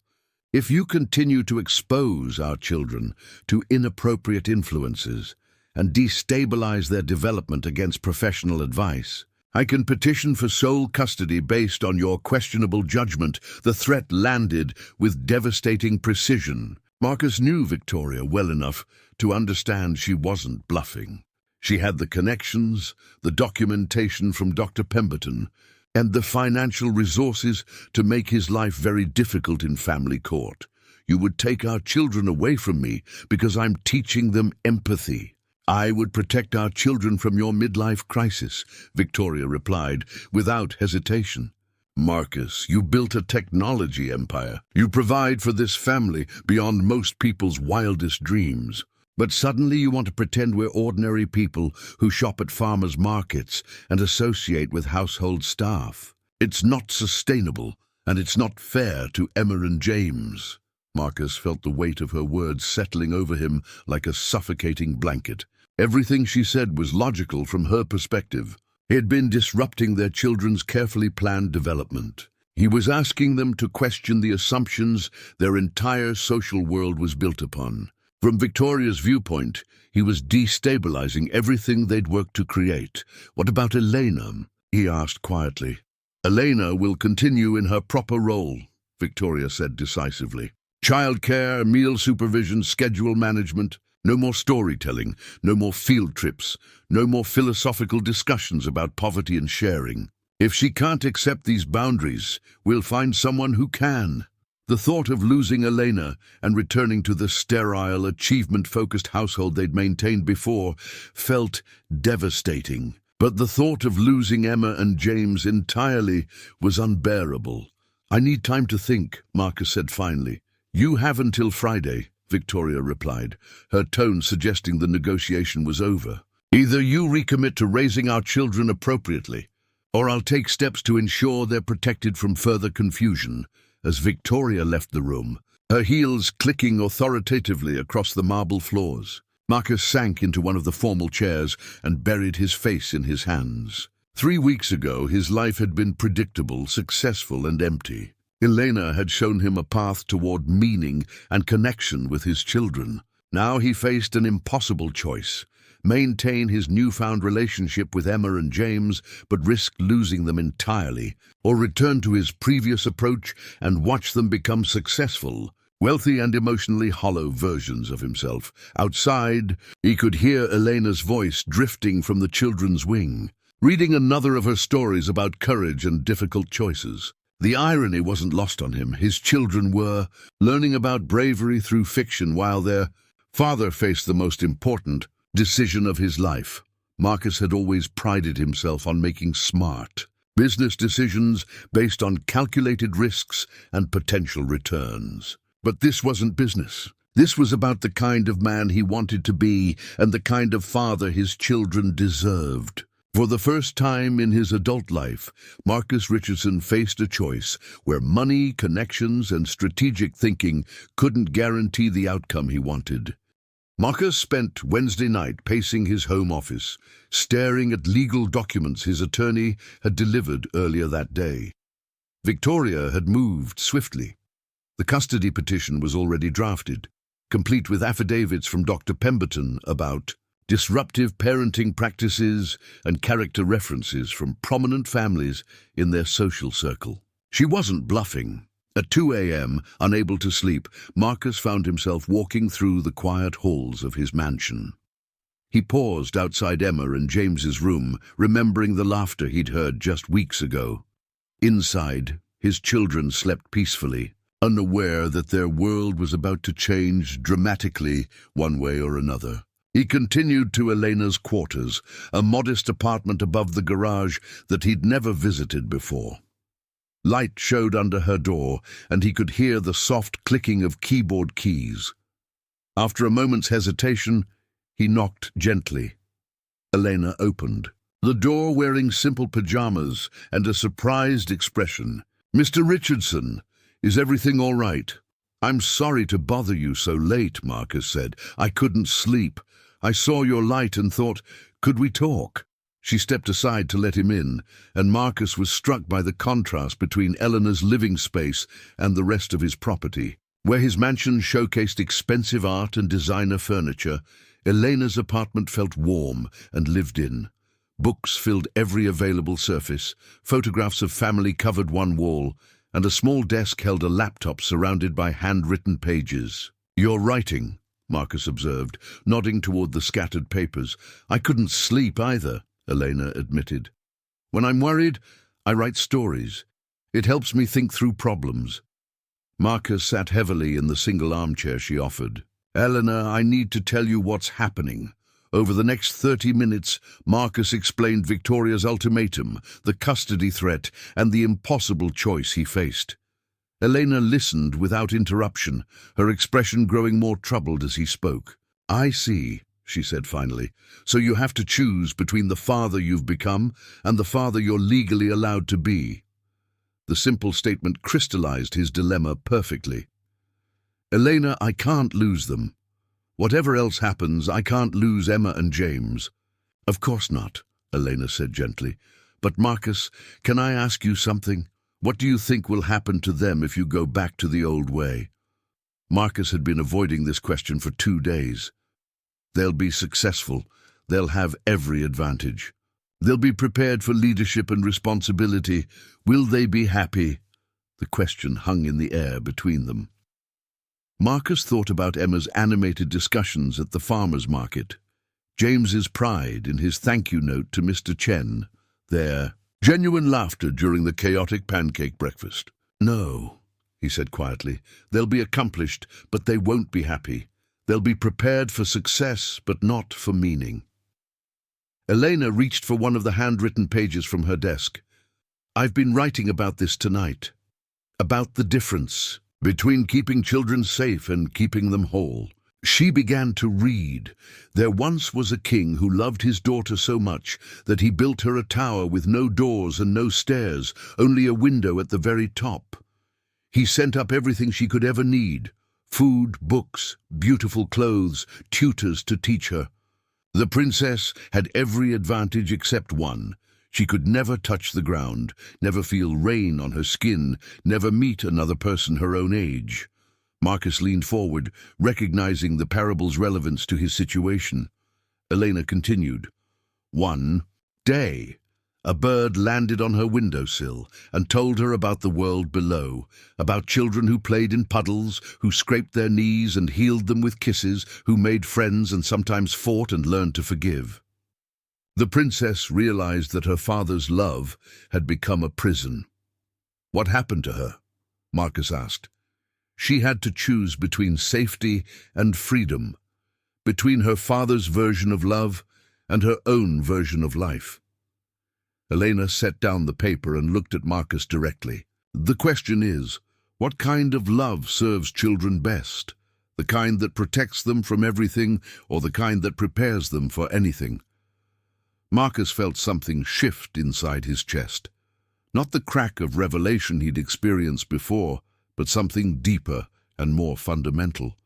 If you continue to expose our children to inappropriate influences and destabilize their development against professional advice, I can petition for sole custody based on your questionable judgment. The threat landed with devastating precision. Marcus knew Victoria well enough to understand she wasn't bluffing. She had the connections, the documentation from Dr. Pemberton, and the financial resources to make his life very difficult in family court. You would take our children away from me because I'm teaching them empathy. I would protect our children from your midlife crisis, Victoria replied without hesitation. Marcus, you built a technology empire. You provide for this family beyond most people's wildest dreams. But suddenly you want to pretend we're ordinary people who shop at farmers' markets and associate with household staff. It's not sustainable, and it's not fair to Emma and James. Marcus felt the weight of her words settling over him like a suffocating blanket. Everything she said was logical from her perspective. He had been disrupting their children's carefully planned development. He was asking them to question the assumptions their entire social world was built upon. From Victoria's viewpoint, he was destabilizing everything they'd worked to create. What about Elena? He asked quietly. Elena will continue in her proper role, Victoria said decisively. Childcare, meal supervision, schedule management. No more storytelling, no more field trips, no more philosophical discussions about poverty and sharing. If she can't accept these boundaries, we'll find someone who can. The thought of losing Elena and returning to the sterile, achievement-focused household they'd maintained before felt devastating. But the thought of losing Emma and James entirely was unbearable. I need time to think, Marcus said finally. You have until Friday, Victoria replied, her tone suggesting the negotiation was over. Either you recommit to raising our children appropriately, or I'll take steps to ensure they're protected from further confusion. As Victoria left the room, her heels clicking authoritatively across the marble floors, Marcus sank into one of the formal chairs and buried his face in his hands. 3 weeks ago, his life had been predictable, successful, and empty. Elena had shown him a path toward meaning and connection with his children. Now he faced an impossible choice: maintain his newfound relationship with Emma and James, but risk losing them entirely, or return to his previous approach and watch them become successful, wealthy and emotionally hollow versions of himself. Outside, he could hear Elena's voice drifting from the children's wing, reading another of her stories about courage and difficult choices. The irony wasn't lost on him. His children were learning about bravery through fiction while their father faced the most important decision of his life. Marcus had always prided himself on making smart business decisions based on calculated risks and potential returns. But this wasn't business. This was about the kind of man he wanted to be and the kind of father his children deserved. For the first time in his adult life, Marcus Richardson faced a choice where money, connections, and strategic thinking couldn't guarantee the outcome he wanted. Marcus spent Wednesday night pacing his home office, staring at legal documents his attorney had delivered earlier that day. Victoria had moved swiftly. The custody petition was already drafted, complete with affidavits from Dr. Pemberton about disruptive parenting practices and character references from prominent families in their social circle. She wasn't bluffing. At 2 a.m., unable to sleep, Marcus found himself walking through the quiet halls of his mansion. He paused outside Emma and James's room, remembering the laughter he'd heard just weeks ago. Inside, his children slept peacefully, unaware that their world was about to change dramatically one way or another. He continued to Elena's quarters, a modest apartment above the garage that he'd never visited before. Light showed under her door, and he could hear the soft clicking of keyboard keys. After a moment's hesitation, he knocked gently. Elena opened, the door wearing simple pajamas and a surprised expression. "Mr. Richardson, is everything all right?" "I'm sorry to bother you so late," Marcus said. "I couldn't sleep. I saw your light and thought, could we talk?" She stepped aside to let him in, and Marcus was struck by the contrast between Eleanor's living space and the rest of his property. Where his mansion showcased expensive art and designer furniture, Elena's apartment felt warm and lived in. Books filled every available surface, photographs of family covered one wall, and a small desk held a laptop surrounded by handwritten pages. "You're writing," Marcus observed, nodding toward the scattered papers. "I couldn't sleep either," Elena admitted. "When I'm worried, I write stories. It helps me think through problems." Marcus sat heavily in the single armchair she offered. "Eleanor, I need to tell you what's happening." Over the next 30 minutes, Marcus explained Victoria's ultimatum, the custody threat, and the impossible choice he faced. Elena listened without interruption, her expression growing more troubled as he spoke. "I see," she said finally. "So you have to choose between the father you've become and the father you're legally allowed to be." The simple statement crystallized his dilemma perfectly. "Elena, I can't lose them. Whatever else happens, I can't lose Emma and James." "Of course not," Elena said gently. "But Marcus, can I ask you something? What do you think will happen to them if you go back to the old way?" Marcus had been avoiding this question for 2 days. "They'll be successful. They'll have every advantage. They'll be prepared for leadership and responsibility. Will they be happy?" The question hung in the air between them. Marcus thought about Emma's animated discussions at the farmer's market, James's pride in his thank you note to Mr. Chen, their genuine laughter during the chaotic pancake breakfast. "No," he said quietly, "they'll be accomplished, but they won't be happy. They'll be prepared for success, but not for meaning." Elena reached for one of the handwritten pages from her desk. "I've been writing about this tonight. About the difference between keeping children safe and keeping them whole." She began to read. "There once was a king who loved his daughter so much that he built her a tower with no doors and no stairs, only a window at the very top. He sent up everything she could ever need: food, books, beautiful clothes, tutors to teach her. The princess had every advantage except one. She could never touch the ground, never feel rain on her skin, never meet another person her own age." Marcus leaned forward, recognizing the parable's relevance to his situation. Elena continued. "One day, a bird landed on her windowsill and told her about the world below, about children who played in puddles, who scraped their knees and healed them with kisses, who made friends and sometimes fought and learned to forgive. The princess realized that her father's love had become a prison." "What happened to her?" Marcus asked. "She had to choose between safety and freedom, between her father's version of love and her own version of life." Elena set down the paper and looked at Marcus directly. "The question is, what kind of love serves children best? The kind that protects them from everything, or the kind that prepares them for anything?" Marcus felt something shift inside his chest. Not the crack of revelation he'd experienced before, but something deeper and more fundamental.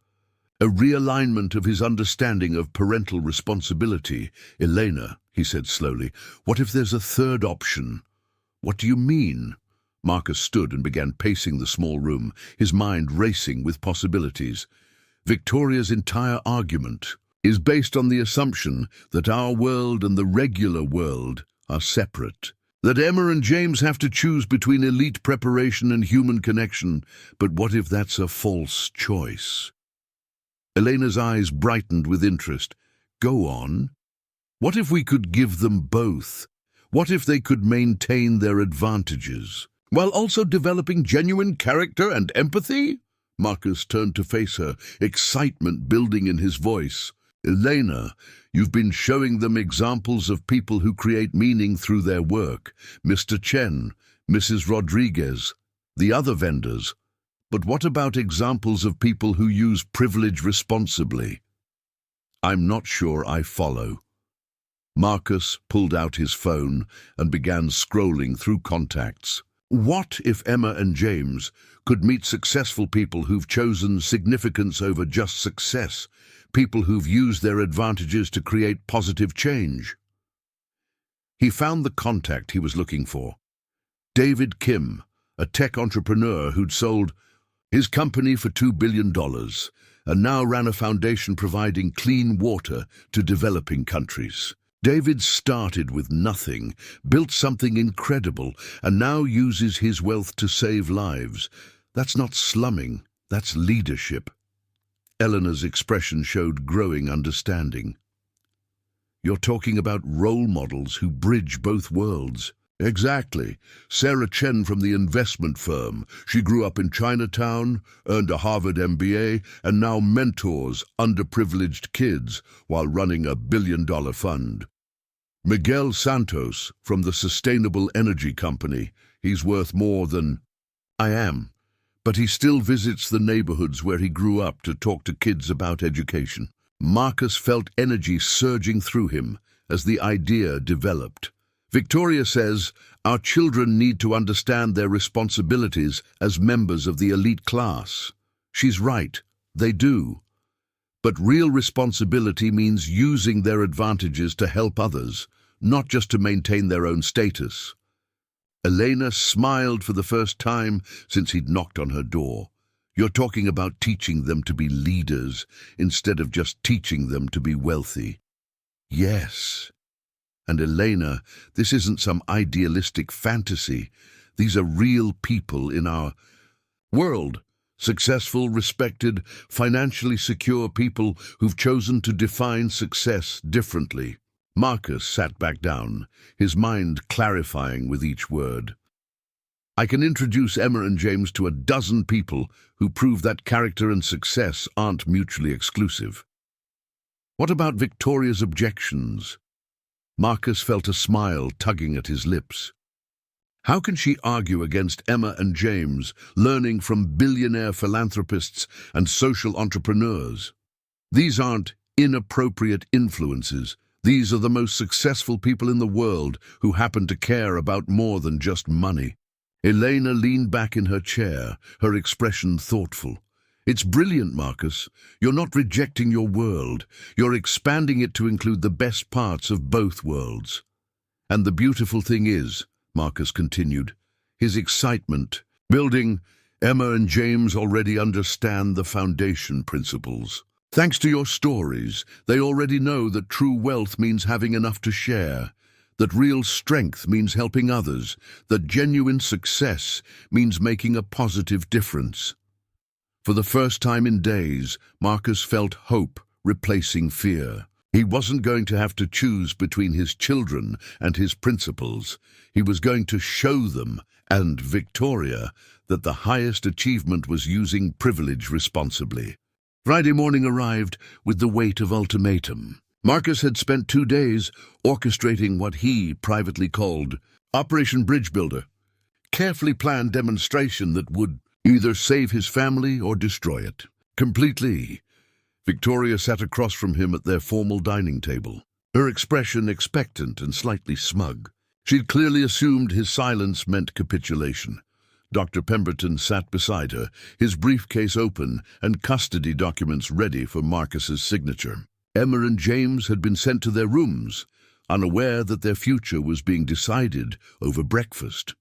A realignment of his understanding of parental responsibility. "Elena," he said slowly, "what if there's a third option?" "What do you mean?" Marcus stood and began pacing the small room, his mind racing with possibilities. Victoria's entire argument is based on the assumption that our world and the regular world are separate. That Emma and James have to choose between elite preparation and human connection. But what if that's a false choice? Elena's eyes brightened with interest. "Go on. What if we could give them both? What if they could maintain their advantages, while also developing genuine character and empathy?" Marcus turned to face her, excitement building in his voice. "Elena, you've been showing them examples of people who create meaning through their work. Mr. Chen, Mrs. Rodriguez, the other vendors. But what about examples of people who use privilege responsibly?" "I'm not sure I follow." Marcus pulled out his phone and began scrolling through contacts. What if Emma and James could meet successful people who've chosen significance over just success, people who've used their advantages to create positive change? He found the contact he was looking for. David Kim, a tech entrepreneur who'd sold his company for $2 billion and now ran a foundation providing clean water to developing countries. David started with nothing, built something incredible, and now uses his wealth to save lives. That's not slumming, that's leadership. Eleanor's expression showed growing understanding. "You're talking about role models who bridge both worlds." "Exactly. Sarah Chen from the investment firm. She grew up in Chinatown, earned a Harvard MBA, and now mentors underprivileged kids while running a billion-dollar fund. Miguel Santos from the Sustainable Energy Company. He's worth more than I am, but he still visits the neighborhoods where he grew up to talk to kids about education." Marcus felt energy surging through him as the idea developed. "Victoria says our children need to understand their responsibilities as members of the elite class. She's right, they do. But real responsibility means using their advantages to help others, not just to maintain their own status." Elena smiled for the first time since he'd knocked on her door. "You're talking about teaching them to be leaders instead of just teaching them to be wealthy." "Yes. And Elena, this isn't some idealistic fantasy. These are real people in our world. Successful, respected, financially secure people who've chosen to define success differently." Marcus sat back down, his mind clarifying with each word. "I can introduce Emma and James to a dozen people who prove that character and success aren't mutually exclusive." "What about Victoria's objections?" Marcus felt a smile tugging at his lips. How can she argue against Emma and James learning from billionaire philanthropists and social entrepreneurs? These aren't inappropriate influences. These are the most successful people in the world who happen to care about more than just money. Elena leaned back in her chair, her expression thoughtful. "It's brilliant, Marcus. You're not rejecting your world. You're expanding it to include the best parts of both worlds. And the beautiful thing is," Marcus continued, his excitement building, "Emma and James already understand the foundation principles. Thanks to your stories, they already know that true wealth means having enough to share, that real strength means helping others, that genuine success means making a positive difference." For the first time in days, Marcus felt hope replacing fear. He wasn't going to have to choose between his children and his principles. He was going to show them, and Victoria, that the highest achievement was using privilege responsibly. Friday morning arrived with the weight of ultimatum. Marcus had spent 2 days orchestrating what he privately called Operation Bridge Builder, carefully planned demonstration that would either save his family or destroy it. Completely. Victoria sat across from him at their formal dining table, her expression expectant and slightly smug. She'd clearly assumed his silence meant capitulation. Dr. Pemberton sat beside her, his briefcase open and custody documents ready for Marcus's signature. Emma and James had been sent to their rooms, unaware that their future was being decided over breakfast.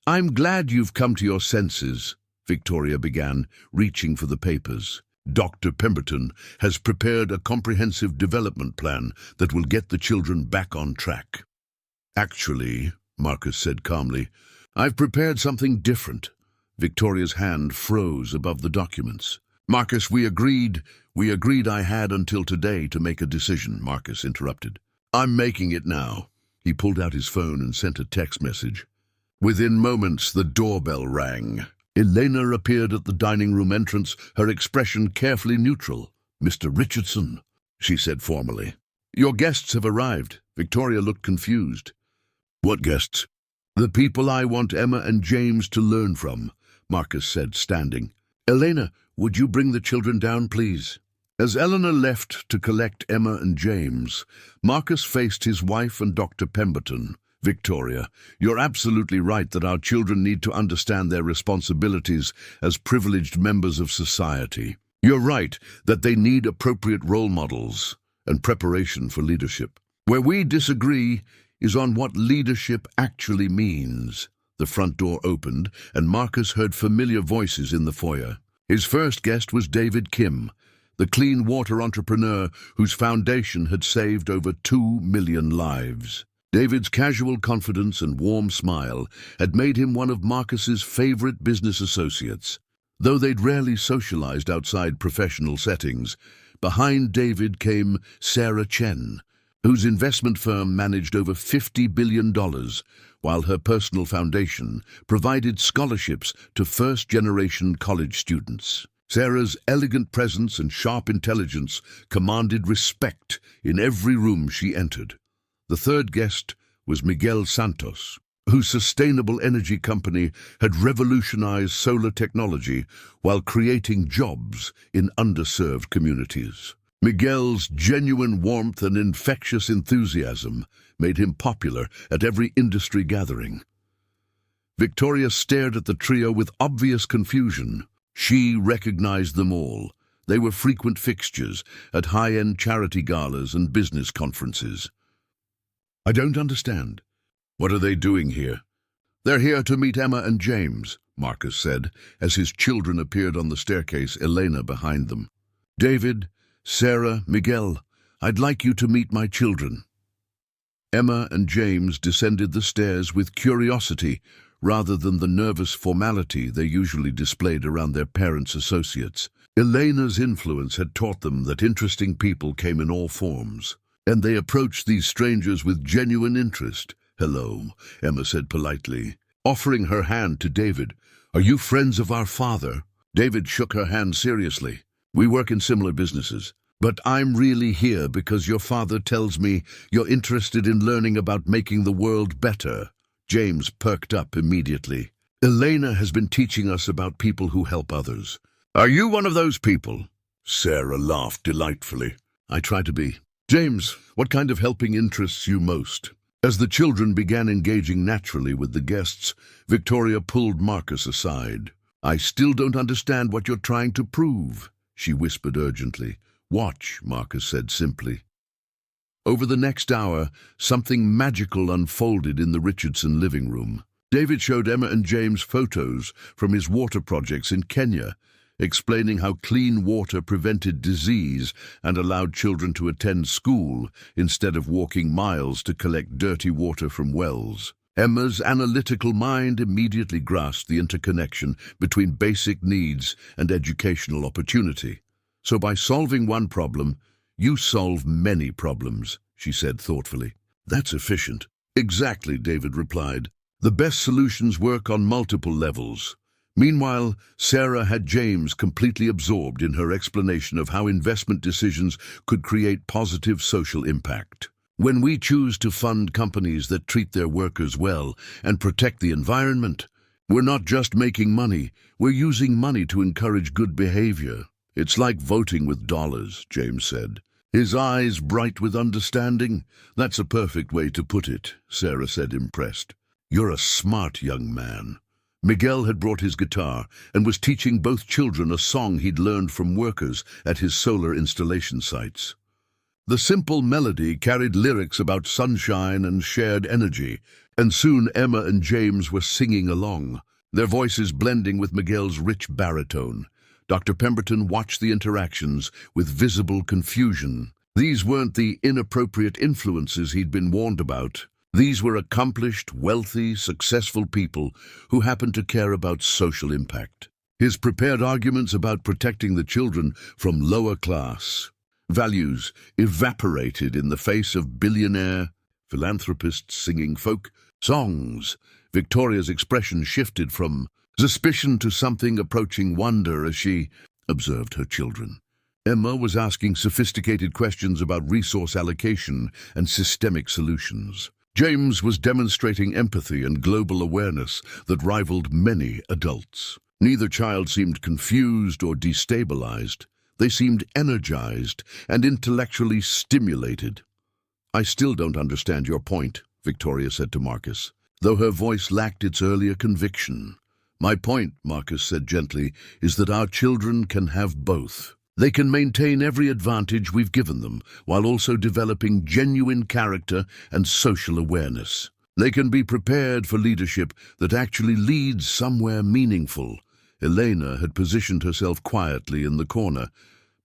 "I'm glad you've come to your senses," Victoria began, reaching for the papers. "Dr. Pemberton has prepared a comprehensive development plan that will get the children back on track." "Actually," Marcus said calmly, "I've prepared something different." Victoria's hand froze above the documents. "Marcus, we agreed I had until today to make a decision," Marcus interrupted. "I'm making it now." He pulled out his phone and sent a text message. Within moments, the doorbell rang. Elena appeared at the dining room entrance, her expression carefully neutral. "Mr. Richardson," she said formally. "Your guests have arrived." Victoria looked confused. "What guests?" "The people I want Emma and James to learn from," Marcus said, standing. "Elena, would you bring the children down, please?" As Eleanor left to collect Emma and James, Marcus faced his wife and Dr. Pemberton. "Victoria, you're absolutely right that our children need to understand their responsibilities as privileged members of society. You're right that they need appropriate role models and preparation for leadership. Where we disagree is on what leadership actually means." The front door opened, and Marcus heard familiar voices in the foyer. His first guest was David Kim, the clean water entrepreneur whose foundation had saved over 2 million lives. David's casual confidence and warm smile had made him one of Marcus's favorite business associates. Though they'd rarely socialized outside professional settings, behind David came Sarah Chen, whose investment firm managed over $50 billion, while her personal foundation provided scholarships to first-generation college students. Sarah's elegant presence and sharp intelligence commanded respect in every room she entered. The third guest was Miguel Santos, whose sustainable energy company had revolutionized solar technology while creating jobs in underserved communities. Miguel's genuine warmth and infectious enthusiasm made him popular at every industry gathering. Victoria stared at the trio with obvious confusion. She recognized them all. They were frequent fixtures at high-end charity galas and business conferences. "I don't understand. What are they doing here?" "They're here to meet Emma and James," Marcus said, as his children appeared on the staircase, Elena behind them. "David, Sarah, Miguel, I'd like you to meet my children." Emma and James descended the stairs with curiosity rather than the nervous formality they usually displayed around their parents' associates. Elena's influence had taught them that interesting people came in all forms, and they approached these strangers with genuine interest. "Hello," Emma said politely, offering her hand to David. "Are you friends of our father?" David shook her hand seriously. "We work in similar businesses. But I'm really here because your father tells me you're interested in learning about making the world better." James perked up immediately. "Elena has been teaching us about people who help others." "Are you one of those people?" Sarah laughed delightfully. "I try to be." "James, what kind of helping interests you most?" As the children began engaging naturally with the guests, Victoria pulled Marcus aside. "I still don't understand what you're trying to prove," she whispered urgently. "Watch," Marcus said simply. Over the next hour, something magical unfolded in the Richardson living room. David showed Emma and James photos from his water projects in Kenya, explaining how clean water prevented disease and allowed children to attend school instead of walking miles to collect dirty water from wells. Emma's analytical mind immediately grasped the interconnection between basic needs and educational opportunity. "So by solving one problem, you solve many problems," she said thoughtfully. "That's efficient." "Exactly," David replied. "The best solutions work on multiple levels." Meanwhile, Sarah had James completely absorbed in her explanation of how investment decisions could create positive social impact. "When we choose to fund companies that treat their workers well and protect the environment, we're not just making money, we're using money to encourage good behavior. It's like voting with dollars," James said, his eyes bright with understanding. "That's a perfect way to put it," Sarah said, impressed. "You're a smart young man." Miguel had brought his guitar and was teaching both children a song he'd learned from workers at his solar installation sites. The simple melody carried lyrics about sunshine and shared energy, and soon Emma and James were singing along, their voices blending with Miguel's rich baritone. Dr. Pemberton watched the interactions with visible confusion. These weren't the inappropriate influences he'd been warned about. These were accomplished, wealthy, successful people who happened to care about social impact. His prepared arguments about protecting the children from lower class values evaporated in the face of billionaire philanthropists singing folk songs. Victoria's expression shifted from suspicion to something approaching wonder as she observed her children. Emma was asking sophisticated questions about resource allocation and systemic solutions. James was demonstrating empathy and global awareness that rivaled many adults. Neither child seemed confused or destabilized. They seemed energized and intellectually stimulated. "I still don't understand your point," Victoria said to Marcus, though her voice lacked its earlier conviction. "My point," Marcus said gently, "is that our children can have both. They can maintain every advantage we've given them, while also developing genuine character and social awareness. They can be prepared for leadership that actually leads somewhere meaningful." Elena had positioned herself quietly in the corner,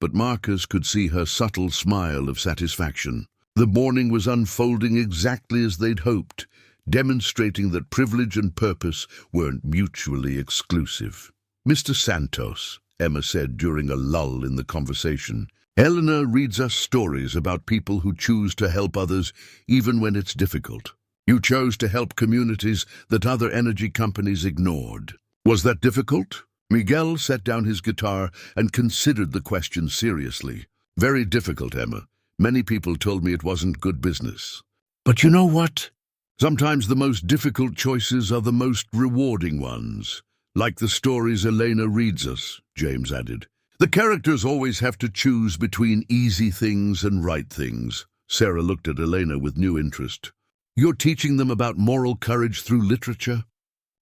but Marcus could see her subtle smile of satisfaction. The morning was unfolding exactly as they'd hoped, demonstrating that privilege and purpose weren't mutually exclusive. "Mr. Santos," Emma said during a lull in the conversation, "Eleanor reads us stories about people who choose to help others even when it's difficult. You chose to help communities that other energy companies ignored. Was that difficult?" Miguel set down his guitar and considered the question seriously. "Very difficult, Emma. Many people told me it wasn't good business. But you know what? Sometimes the most difficult choices are the most rewarding ones. Like the stories Elena reads us," James added. "The characters always have to choose between easy things and right things." Sarah looked at Elena with new interest. "You're teaching them about moral courage through literature?"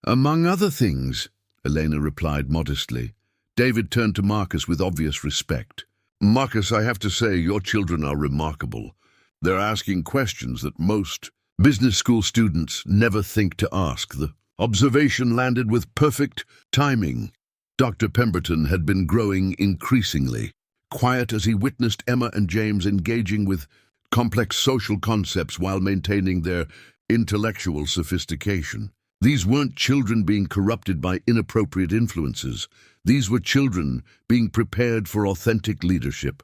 "Among other things," Elena replied modestly. David turned to Marcus with obvious respect. "Marcus, I have to say your children are remarkable. They're asking questions that most business school students never think to ask." The observation landed with perfect timing. Dr. Pemberton had been growing increasingly quiet as he witnessed Emma and James engaging with complex social concepts while maintaining their intellectual sophistication. These weren't children being corrupted by inappropriate influences. These were children being prepared for authentic leadership.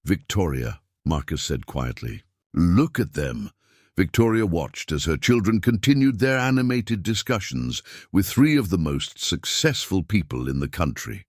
"Victoria," Marcus said quietly. "Look at them." Victoria watched as her children continued their animated discussions with three of the most successful people in the country.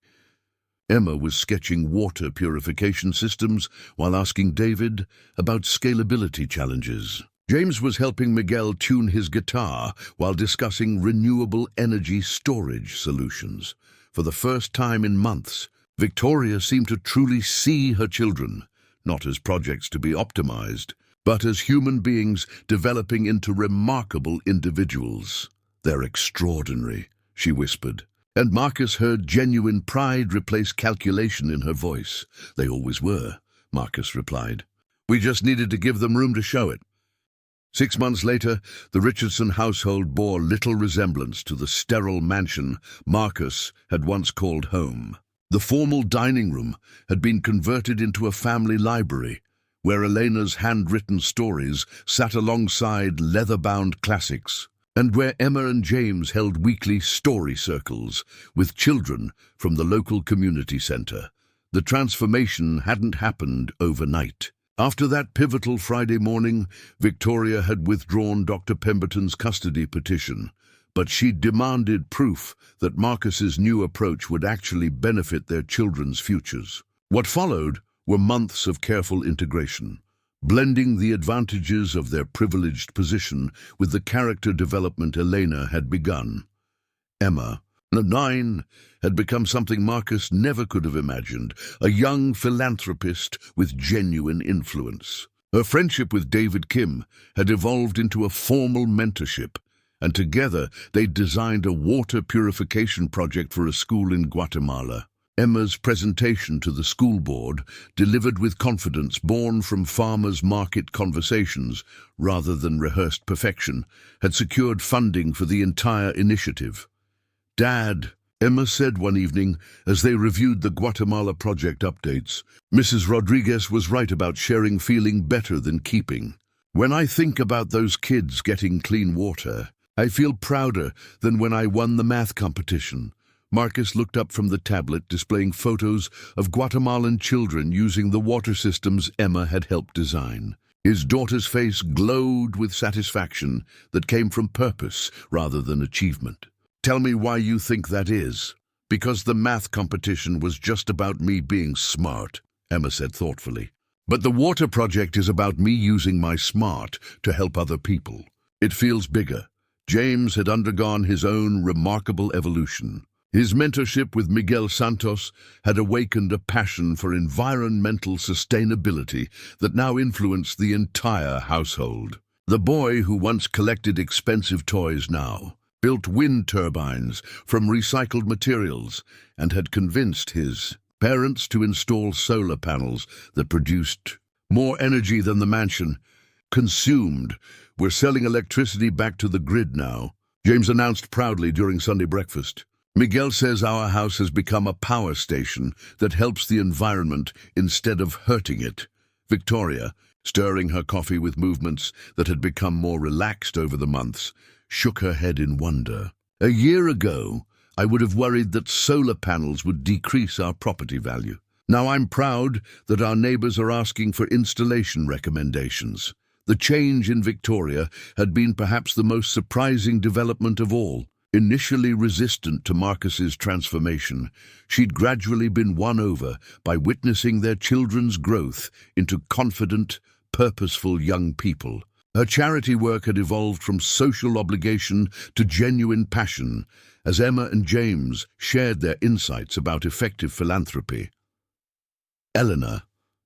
Emma was sketching water purification systems while asking David about scalability challenges. James was helping Miguel tune his guitar while discussing renewable energy storage solutions. For the first time in months, Victoria seemed to truly see her children, not as projects to be optimized, but as human beings developing into remarkable individuals. "They're extraordinary," she whispered, and Marcus heard genuine pride replace calculation in her voice. "They always were," Marcus replied. "We just needed to give them room to show it." 6 months later, the Richardson household bore little resemblance to the sterile mansion Marcus had once called home. The formal dining room had been converted into a family library, where Elena's handwritten stories sat alongside leather-bound classics, and where Emma and James held weekly story circles with children from the local community center. The transformation hadn't happened overnight. After that pivotal Friday morning, Victoria had withdrawn Dr. Pemberton's custody petition, but she demanded proof that Marcus's new approach would actually benefit their children's futures. What followed were months of careful integration, blending the advantages of their privileged position with the character development Elena had begun. Emma, 9, had become something Marcus never could have imagined, a young philanthropist with genuine influence. Her friendship with David Kim had evolved into a formal mentorship, and together they designed a water purification project for a school in Guatemala. Emma's presentation to the school board, delivered with confidence born from farmers' market conversations rather than rehearsed perfection, had secured funding for the entire initiative. "Dad," Emma said one evening as they reviewed the Guatemala project updates, "Mrs. Rodriguez was right about sharing feeling better than keeping. When I think about those kids getting clean water, I feel prouder than when I won the math competition." Marcus looked up from the tablet displaying photos of Guatemalan children using the water systems Emma had helped design. His daughter's face glowed with satisfaction that came from purpose rather than achievement. "Tell me why you think that is." "Because the math competition was just about me being smart," Emma said thoughtfully. "But the water project is about me using my smart to help other people. It feels bigger." James had undergone his own remarkable evolution. His mentorship with Miguel Santos had awakened a passion for environmental sustainability that now influenced the entire household. The boy who once collected expensive toys now built wind turbines from recycled materials and had convinced his parents to install solar panels that produced more energy than the mansion consumed. "We're selling electricity back to the grid now," James announced proudly during Sunday breakfast. "Miguel says our house has become a power station that helps the environment instead of hurting it." Victoria, stirring her coffee with movements that had become more relaxed over the months, shook her head in wonder. "A year ago, I would have worried that solar panels would decrease our property value. Now I'm proud that our neighbors are asking for installation recommendations." The change in Victoria had been perhaps the most surprising development of all. Initially resistant to Marcus's transformation, she'd gradually been won over by witnessing their children's growth into confident, purposeful young people. Her charity work had evolved from social obligation to genuine passion as Emma and James shared their insights about effective philanthropy. "Eleanor,"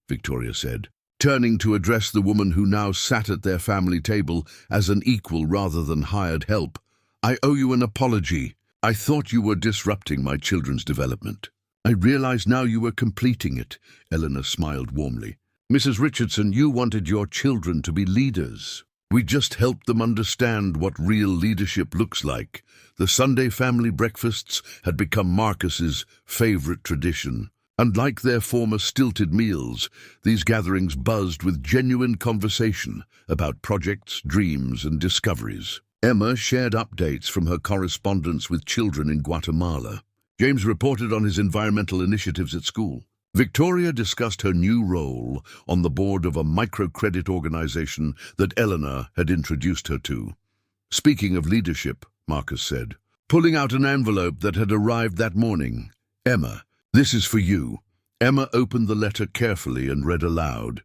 Victoria said, turning to address the woman who now sat at their family table as an equal rather than hired help, "I owe you an apology. I thought you were disrupting my children's development." "I realize now you were completing it," Eleanor smiled warmly. "Mrs. Richardson, you wanted your children to be leaders. We just helped them understand what real leadership looks like." The Sunday family breakfasts had become Marcus's favorite tradition. Unlike their former stilted meals, these gatherings buzzed with genuine conversation about projects, dreams, and discoveries. Emma shared updates from her correspondence with children in Guatemala. James reported on his environmental initiatives at school. Victoria discussed her new role on the board of a microcredit organization that Eleanor had introduced her to. "Speaking of leadership," Marcus said, pulling out an envelope that had arrived that morning. "Emma, this is for you." Emma opened the letter carefully and read aloud.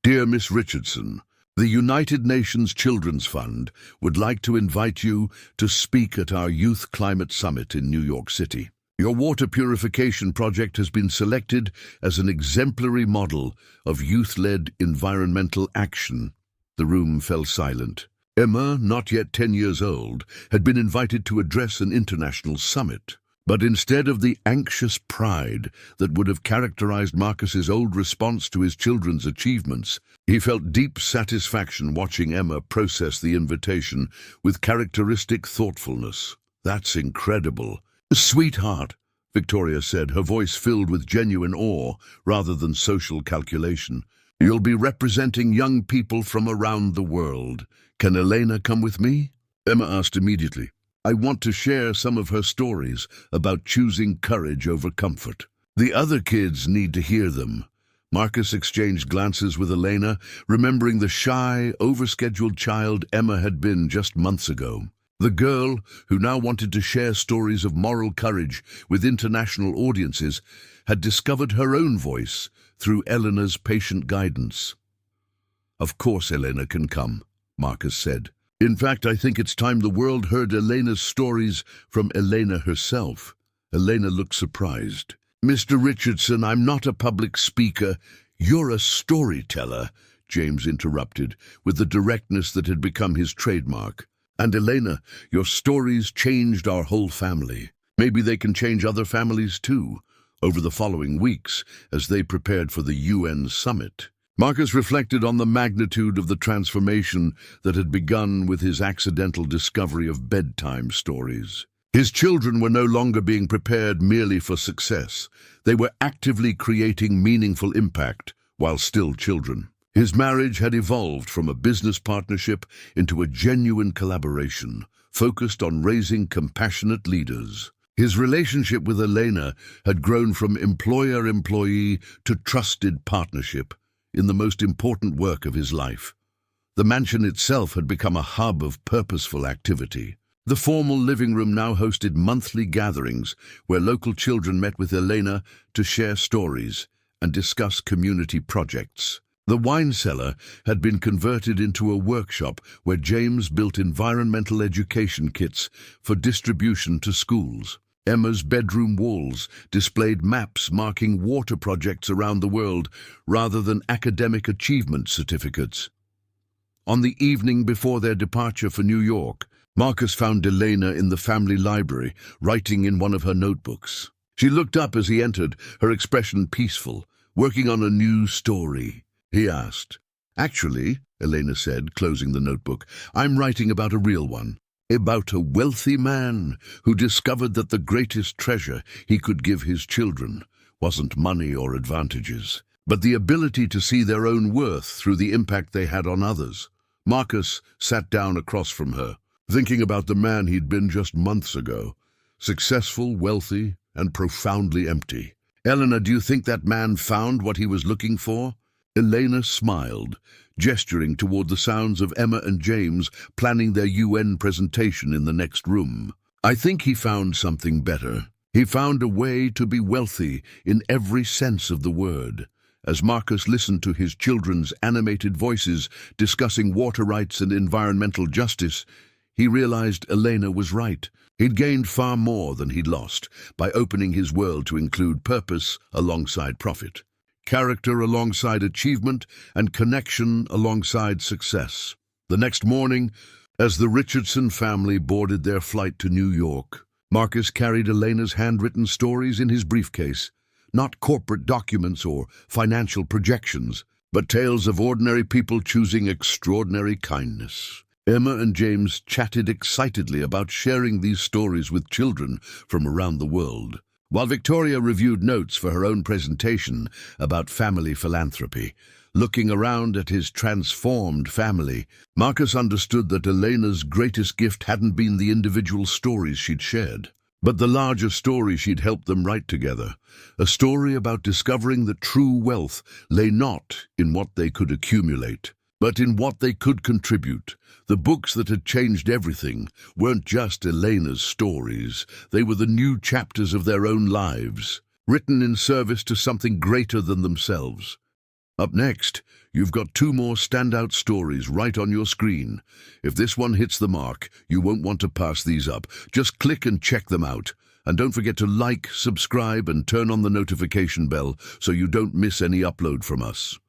"Dear Miss Richardson, the United Nations Children's Fund would like to invite you to speak at our Youth Climate Summit in New York City. Your water purification project has been selected as an exemplary model of youth-led environmental action." The room fell silent. Emma, not yet 10 years old, had been invited to address an international summit. But instead of the anxious pride that would have characterized Marcus's old response to his children's achievements, he felt deep satisfaction watching Emma process the invitation with characteristic thoughtfulness. "That's incredible." "Sweetheart," Victoria said, her voice filled with genuine awe rather than social calculation, "you'll be representing young people from around the world. Can Elena come with me?" Emma asked immediately. "I want to share some of her stories about choosing courage over comfort. The other kids need to hear them." Marcus exchanged glances with Elena, remembering the shy, overscheduled child Emma had been just months ago. The girl, who now wanted to share stories of moral courage with international audiences, had discovered her own voice through Eleanor's patient guidance. "Of course Elena can come," Marcus said. "In fact, I think it's time the world heard Elena's stories from Elena herself." Elena looked surprised. "Mr. Richardson, I'm not a public speaker. You're a storyteller," James interrupted, with the directness that had become his trademark. And Elena, your stories changed our whole family. Maybe they can change other families too, over the following weeks as they prepared for the UN summit. Marcus reflected on the magnitude of the transformation that had begun with his accidental discovery of bedtime stories. His children were no longer being prepared merely for success. They were actively creating meaningful impact while still children. His marriage had evolved from a business partnership into a genuine collaboration, focused on raising compassionate leaders. His relationship with Elena had grown from employer-employee to trusted partnership in the most important work of his life. The mansion itself had become a hub of purposeful activity. The formal living room now hosted monthly gatherings where local children met with Elena to share stories and discuss community projects. The wine cellar had been converted into a workshop where James built environmental education kits for distribution to schools. Emma's bedroom walls displayed maps marking water projects around the world rather than academic achievement certificates. On the evening before their departure for New York, Marcus found Elena in the family library, writing in one of her notebooks. She looked up as he entered, her expression peaceful. "Working on a new story?" he asked. "Actually," Elena said, closing the notebook, "I'm writing about a real one. About a wealthy man who discovered that the greatest treasure he could give his children wasn't money or advantages, but the ability to see their own worth through the impact they had on others." Marcus sat down across from her, thinking about the man he'd been just months ago. Successful, wealthy, and profoundly empty. "Eleanor, do you think that man found what he was looking for?" Elena smiled, gesturing toward the sounds of Emma and James planning their UN presentation in the next room. "I think he found something better. He found a way to be wealthy in every sense of the word." As Marcus listened to his children's animated voices discussing water rights and environmental justice, he realized Elena was right. He'd gained far more than he'd lost by opening his world to include purpose alongside profit, character alongside achievement, and connection alongside success. The next morning, as the Richardson family boarded their flight to New York, Marcus carried Elena's handwritten stories in his briefcase, not corporate documents or financial projections, but tales of ordinary people choosing extraordinary kindness. Emma and James chatted excitedly about sharing these stories with children from around the world, while Victoria reviewed notes for her own presentation about family philanthropy. Looking around at his transformed family, Marcus understood that Elena's greatest gift hadn't been the individual stories she'd shared, but the larger story she'd helped them write together, a story about discovering that true wealth lay not in what they could accumulate, but in what they could contribute. The books that had changed everything weren't just Elena's stories, they were the new chapters of their own lives, written in service to something greater than themselves. Up next, you've got 2 more standout stories right on your screen. If this one hits the mark, you won't want to pass these up. Just click and check them out. And don't forget to like, subscribe, and turn on the notification bell so you don't miss any upload from us.